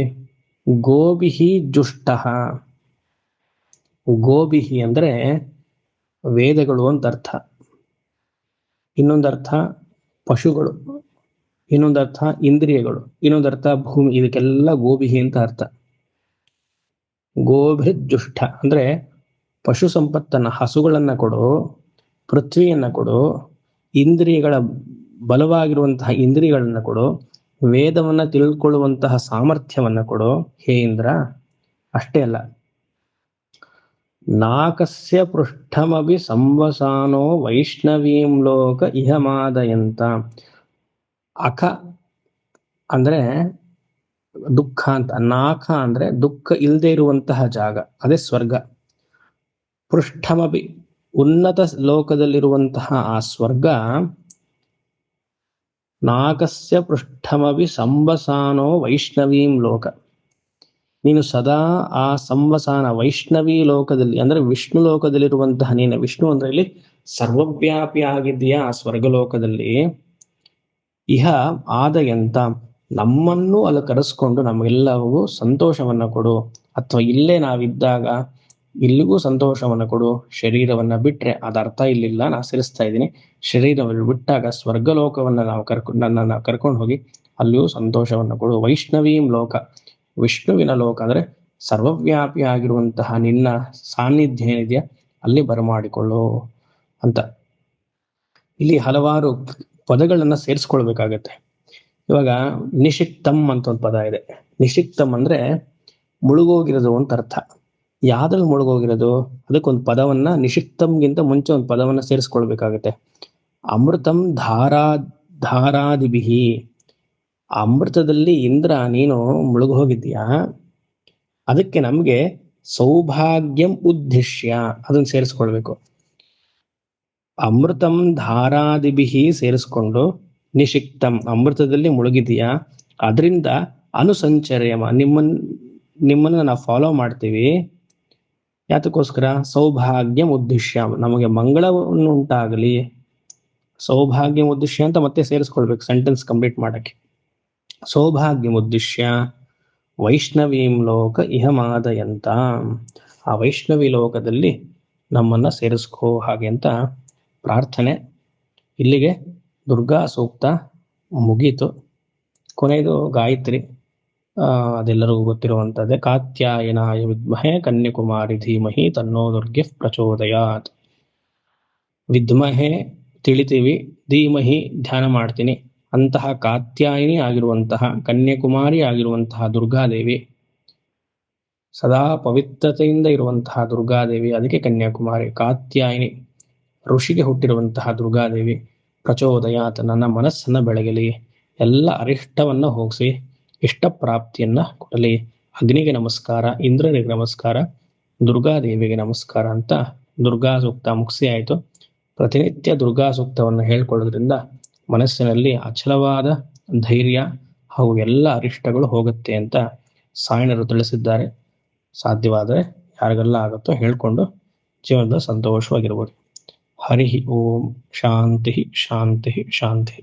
[SPEAKER 1] ಗೋಬಿಹಿ ಜುಷ್ಟ. ಗೋಬಿಹಿ ಅಂದ್ರೆ ವೇದಗಳು ಅಂತ ಅರ್ಥ. ಇನ್ನೊಂದರ್ಥ ಪಶುಗಳು, ಇನ್ನೊಂದರ್ಥ ಇಂದ್ರಿಯಗಳು, ಇನ್ನೊಂದರ್ಥ ಭೂಮಿ. ಇದಕ್ಕೆಲ್ಲ ಗೋಬಿಹಿ ಅಂತ ಅರ್ಥ. ಗೋಭಿರ್ಜುಷ್ಟ ಅಂದ್ರೆ ಪಶು ಸಂಪತ್ತನ್ನ, ಹಸುಗಳನ್ನ ಕೊಡು, ಪೃಥ್ವಿಯನ್ನ ಕೊಡು, ಇಂದ್ರಿಯಗಳ ಬಲವಾಗಿರುವಂತಹ ಇಂದ್ರಿಯಗಳನ್ನ ಕೊಡು, ವೇದವನ್ನ ತಿಳ್ಕೊಳ್ಳುವಂತಹ ಸಾಮರ್ಥ್ಯವನ್ನ ಕೊಡು ಹೇ ಇಂದ್ರ. ಅಷ್ಟೇ ಅಲ್ಲ, ನಾಕಸ್ಯ ಪೃಷ್ಠಮಭಿ ಸಂವಸಾನೋ ವೈಷ್ಣವೀಂ ಲೋಕ ಇಹ ಮಾದಯಂತ. ಅಖ ಅಂದ್ರೆ ದುಃಖ ಅಂತ. ನಾಕ ಅಂದ್ರೆ ದುಃಖ ಇಲ್ಲದೆ ಇರುವಂತಹ ಜಾಗ, ಅದೇ ಸ್ವರ್ಗ. ಪೃಷ್ಠಮಪಿ ಉನ್ನತ ಲೋಕದಲ್ಲಿರುವಂತಹ ಆ ಸ್ವರ್ಗ, ನಾಕಸ್ಯ ಪೃಷ್ಠಮಪಿ ಸಂವಸಾನೋ ವೈಷ್ಣವೀಂ ಲೋಕ. ನೀನು ಸದಾ ಆ ಸಂವಸಾನ ವೈಷ್ಣವಿ ಲೋಕದಲ್ಲಿ ಅಂದ್ರೆ ವಿಷ್ಣು ಲೋಕದಲ್ಲಿರುವಂತಹ ನೀನು, ವಿಷ್ಣು ಅಂದ್ರೆ ಇಲ್ಲಿ ಸರ್ವವ್ಯಾಪಿ ಆಗಿದೆಯಾ ಆ ಸ್ವರ್ಗಲೋಕದಲ್ಲಿ. ಇಹ ಆದಯಂತ ನಮ್ಮನ್ನು ಅಲ್ಲಿ ಕರೆಸ್ಕೊಂಡು ನಮಗೆಲ್ಲವೂ ಸಂತೋಷವನ್ನ ಕೊಡು, ಅಥವಾ ಇಲ್ಲೇ ನಾವಿದ್ದಾಗ ಇಲ್ಲಿಗೂ ಸಂತೋಷವನ್ನ ಕೊಡು. ಶರೀರವನ್ನ ಬಿಟ್ರೆ ಅದರ್ಥ ಇಲ್ಲಿಲ್ಲ, ನಾ ಸೇರಿಸ್ತಾ ಇದ್ದೀನಿ. ಶರೀರವನ್ನು ಬಿಟ್ಟಾಗ ಸ್ವರ್ಗಲೋಕವನ್ನ ನಾವು ನನ್ನನ್ನು ಕರ್ಕೊಂಡು ಹೋಗಿ ಅಲ್ಲಿಯೂ ಸಂತೋಷವನ್ನ ಕೊಡು. ವೈಷ್ಣವೀಂ ಲೋಕ, ವಿಷ್ಣುವಿನ ಲೋಕ ಅಂದ್ರೆ ಸರ್ವವ್ಯಾಪಿ ಆಗಿರುವಂತಹ ನಿನ್ನ ಸಾನ್ನಿಧ್ಯ ಏನಿದೆಯಾ ಅಲ್ಲಿ ಬರಮಾಡಿಕೊಳ್ಳು ಅಂತ. ಇಲ್ಲಿ ಹಲವಾರು ಪದಗಳನ್ನ ಸೇರಿಸ್ಕೊಳ್ಬೇಕಾಗತ್ತೆ. ಇವಾಗ ನಿಷಿಕ್ತಂ ಅಂತ ಒಂದು ಪದ ಇದೆ. ನಿಷಿಕ್ತಂ ಅಂದ್ರೆ ಮುಳುಗೋಗಿರೋದು ಅಂತ ಅರ್ಥ. ಯಾವ್ದ್ರಲ್ಲಿ ಮುಳುಗೋಗಿರೋದು, ಅದಕ್ಕೊಂದು ಪದವನ್ನ, ನಿಷಿಕ್ತಂಗಿಂತ ಮುಂಚೆ ಒಂದು ಪದವನ್ನ ಸೇರಿಸ್ಕೊಳ್ಬೇಕಾಗತ್ತೆ. ಅಮೃತಂ ಧಾರಾದಿಭಿಹಿ, ಅಮೃತದಲ್ಲಿ ಇಂದ್ರ ನೀನು ಮುಳುಗು ಹೋಗಿದ್ದೀಯಾ, ಅದಕ್ಕೆ ನಮ್ಗೆ ಸೌಭಾಗ್ಯಂ ಉದ್ದೇಶ್ಯ ಅದನ್ನ ಸೇರಿಸ್ಕೊಳ್ಬೇಕು. ಅಮೃತಂ ಧಾರಾದಿಭಿಹಿ ಸೇರಿಸ್ಕೊಂಡು ನಿಷಿಕ್ತಂ ಅಮೃತದಲ್ಲಿ ಮುಳುಗಿದೀಯಾ, ಅದರಿಂದ ಅನುಸಂಚರ್ಯಮ ನಿಮ್ಮನ್ನ ನಾವು ಫಾಲೋ ಮಾಡ್ತೀವಿ. ಯಾತಕ್ಕೋಸ್ಕರ? ಸೌಭಾಗ್ಯಂ ಉದ್ದೇಶ್ಯ, ನಮಗೆ ಮಂಗಳವನ್ನು ಉಂಟಾಗಲಿ. ಸೌಭಾಗ್ಯಂ ಉದ್ದೇಶ್ಯ ಅಂತ ಮತ್ತೆ ಸೇರಿಸ್ಕೊಳ್ಬೇಕು ಸೆಂಟೆನ್ಸ್ ಕಂಪ್ಲೀಟ್ ಮಾಡಕ್ಕೆ. ಸೌಭಾಗ್ಯಂ ಉದ್ದೇಶ್ಯ ವೈಷ್ಣವೀಂ ಲೋಕ ಇಹಮಾದಯಂತ, ಆ ವೈಷ್ಣವಿ ಲೋಕದಲ್ಲಿ ನಮ್ಮನ್ನ ಸೇರಿಸ್ಕೋ ಹಾಗೆ ಅಂತ ಪ್ರಾರ್ಥನೆ. ಇಲ್ಲಿಗೆ ದುರ್ಗಾ ಸೂಕ್ತ ಮುಗೀತು. ಕೊನೆಯದು ಗಾಯತ್ರಿ, ಅದೆಲ್ಲರಿಗೂ ಗೊತ್ತಿರುವಂಥದ್ದೇ. ಕಾತ್ಯಾಯನಾಯ ವಿದ್ಮಹೇ ಕನ್ಯಾಕುಮಾರಿ ಧೀಮಹಿ ತನ್ನೋ ದುರ್ಗೆ ಪ್ರಚೋದಯಾತ್. ವಿದ್ಮಹೇ ತಿಳಿತೀವಿ, ಧೀಮಹಿ ಧ್ಯಾನ ಮಾಡ್ತೀನಿ. ಅಂತಹ ಕಾತ್ಯಾಯಿನಿ ಆಗಿರುವಂತಹ, ಕನ್ಯಾಕುಮಾರಿ ಆಗಿರುವಂತಹ ದುರ್ಗಾದೇವಿ, ಸದಾ ಪವಿತ್ರತೆಯಿಂದ ಇರುವಂತಹ ದುರ್ಗಾದೇವಿ, ಅದಕ್ಕೆ ಕನ್ಯಾಕುಮಾರಿ. ಕಾತ್ಯಾಯಿನಿ ಋಷಿಗೆ ಹುಟ್ಟಿರುವಂತಹ ದುರ್ಗಾದೇವಿ. ಪ್ರಚೋದಯಾತ್, ನನ್ನ ಮನಸ್ಸನ್ನ ಬೆಳಗಲಿ, ಎಲ್ಲ ಅರಿಷ್ಟವನ್ನ ಹೋಗಿಸಿ ಇಷ್ಟ ಪ್ರಾಪ್ತಿಯನ್ನ ಕೊಡಲಿ. ಅಗ್ನಿಗೆ ನಮಸ್ಕಾರ, ಇಂದ್ರನಿಗೆ ನಮಸ್ಕಾರ, ದುರ್ಗಾದೇವಿಗೆ ನಮಸ್ಕಾರ ಅಂತ ದುರ್ಗಾ ಸೂಕ್ತ ಮುಗಿಸಿ ಆಯಿತು. ಪ್ರತಿನಿತ್ಯ ದುರ್ಗಾ ಸೂಕ್ತವನ್ನು ಹೇಳ್ಕೊಳ್ಳೋದ್ರಿಂದ ಮನಸ್ಸಿನಲ್ಲಿ ಅಚಲವಾದ ಧೈರ್ಯ ಹಾಗೂ ಎಲ್ಲ ಅರಿಷ್ಟಗಳು ಹೋಗುತ್ತೆ ಅಂತ ಸಾಯಣರು ತಿಳಿಸಿದ್ದಾರೆ. ಸಾಧ್ಯವಾದರೆ ಯಾರಿಗೆಲ್ಲ ಆಗುತ್ತೋ ಹೇಳ್ಕೊಂಡು ಜೀವನದ ಸಂತೋಷವಾಗಿರ್ಬೋದು. ಹರಿ ಓಂ. ಶಾಂತಿ ಶಾಂತಿ ಶಾಂತಿ.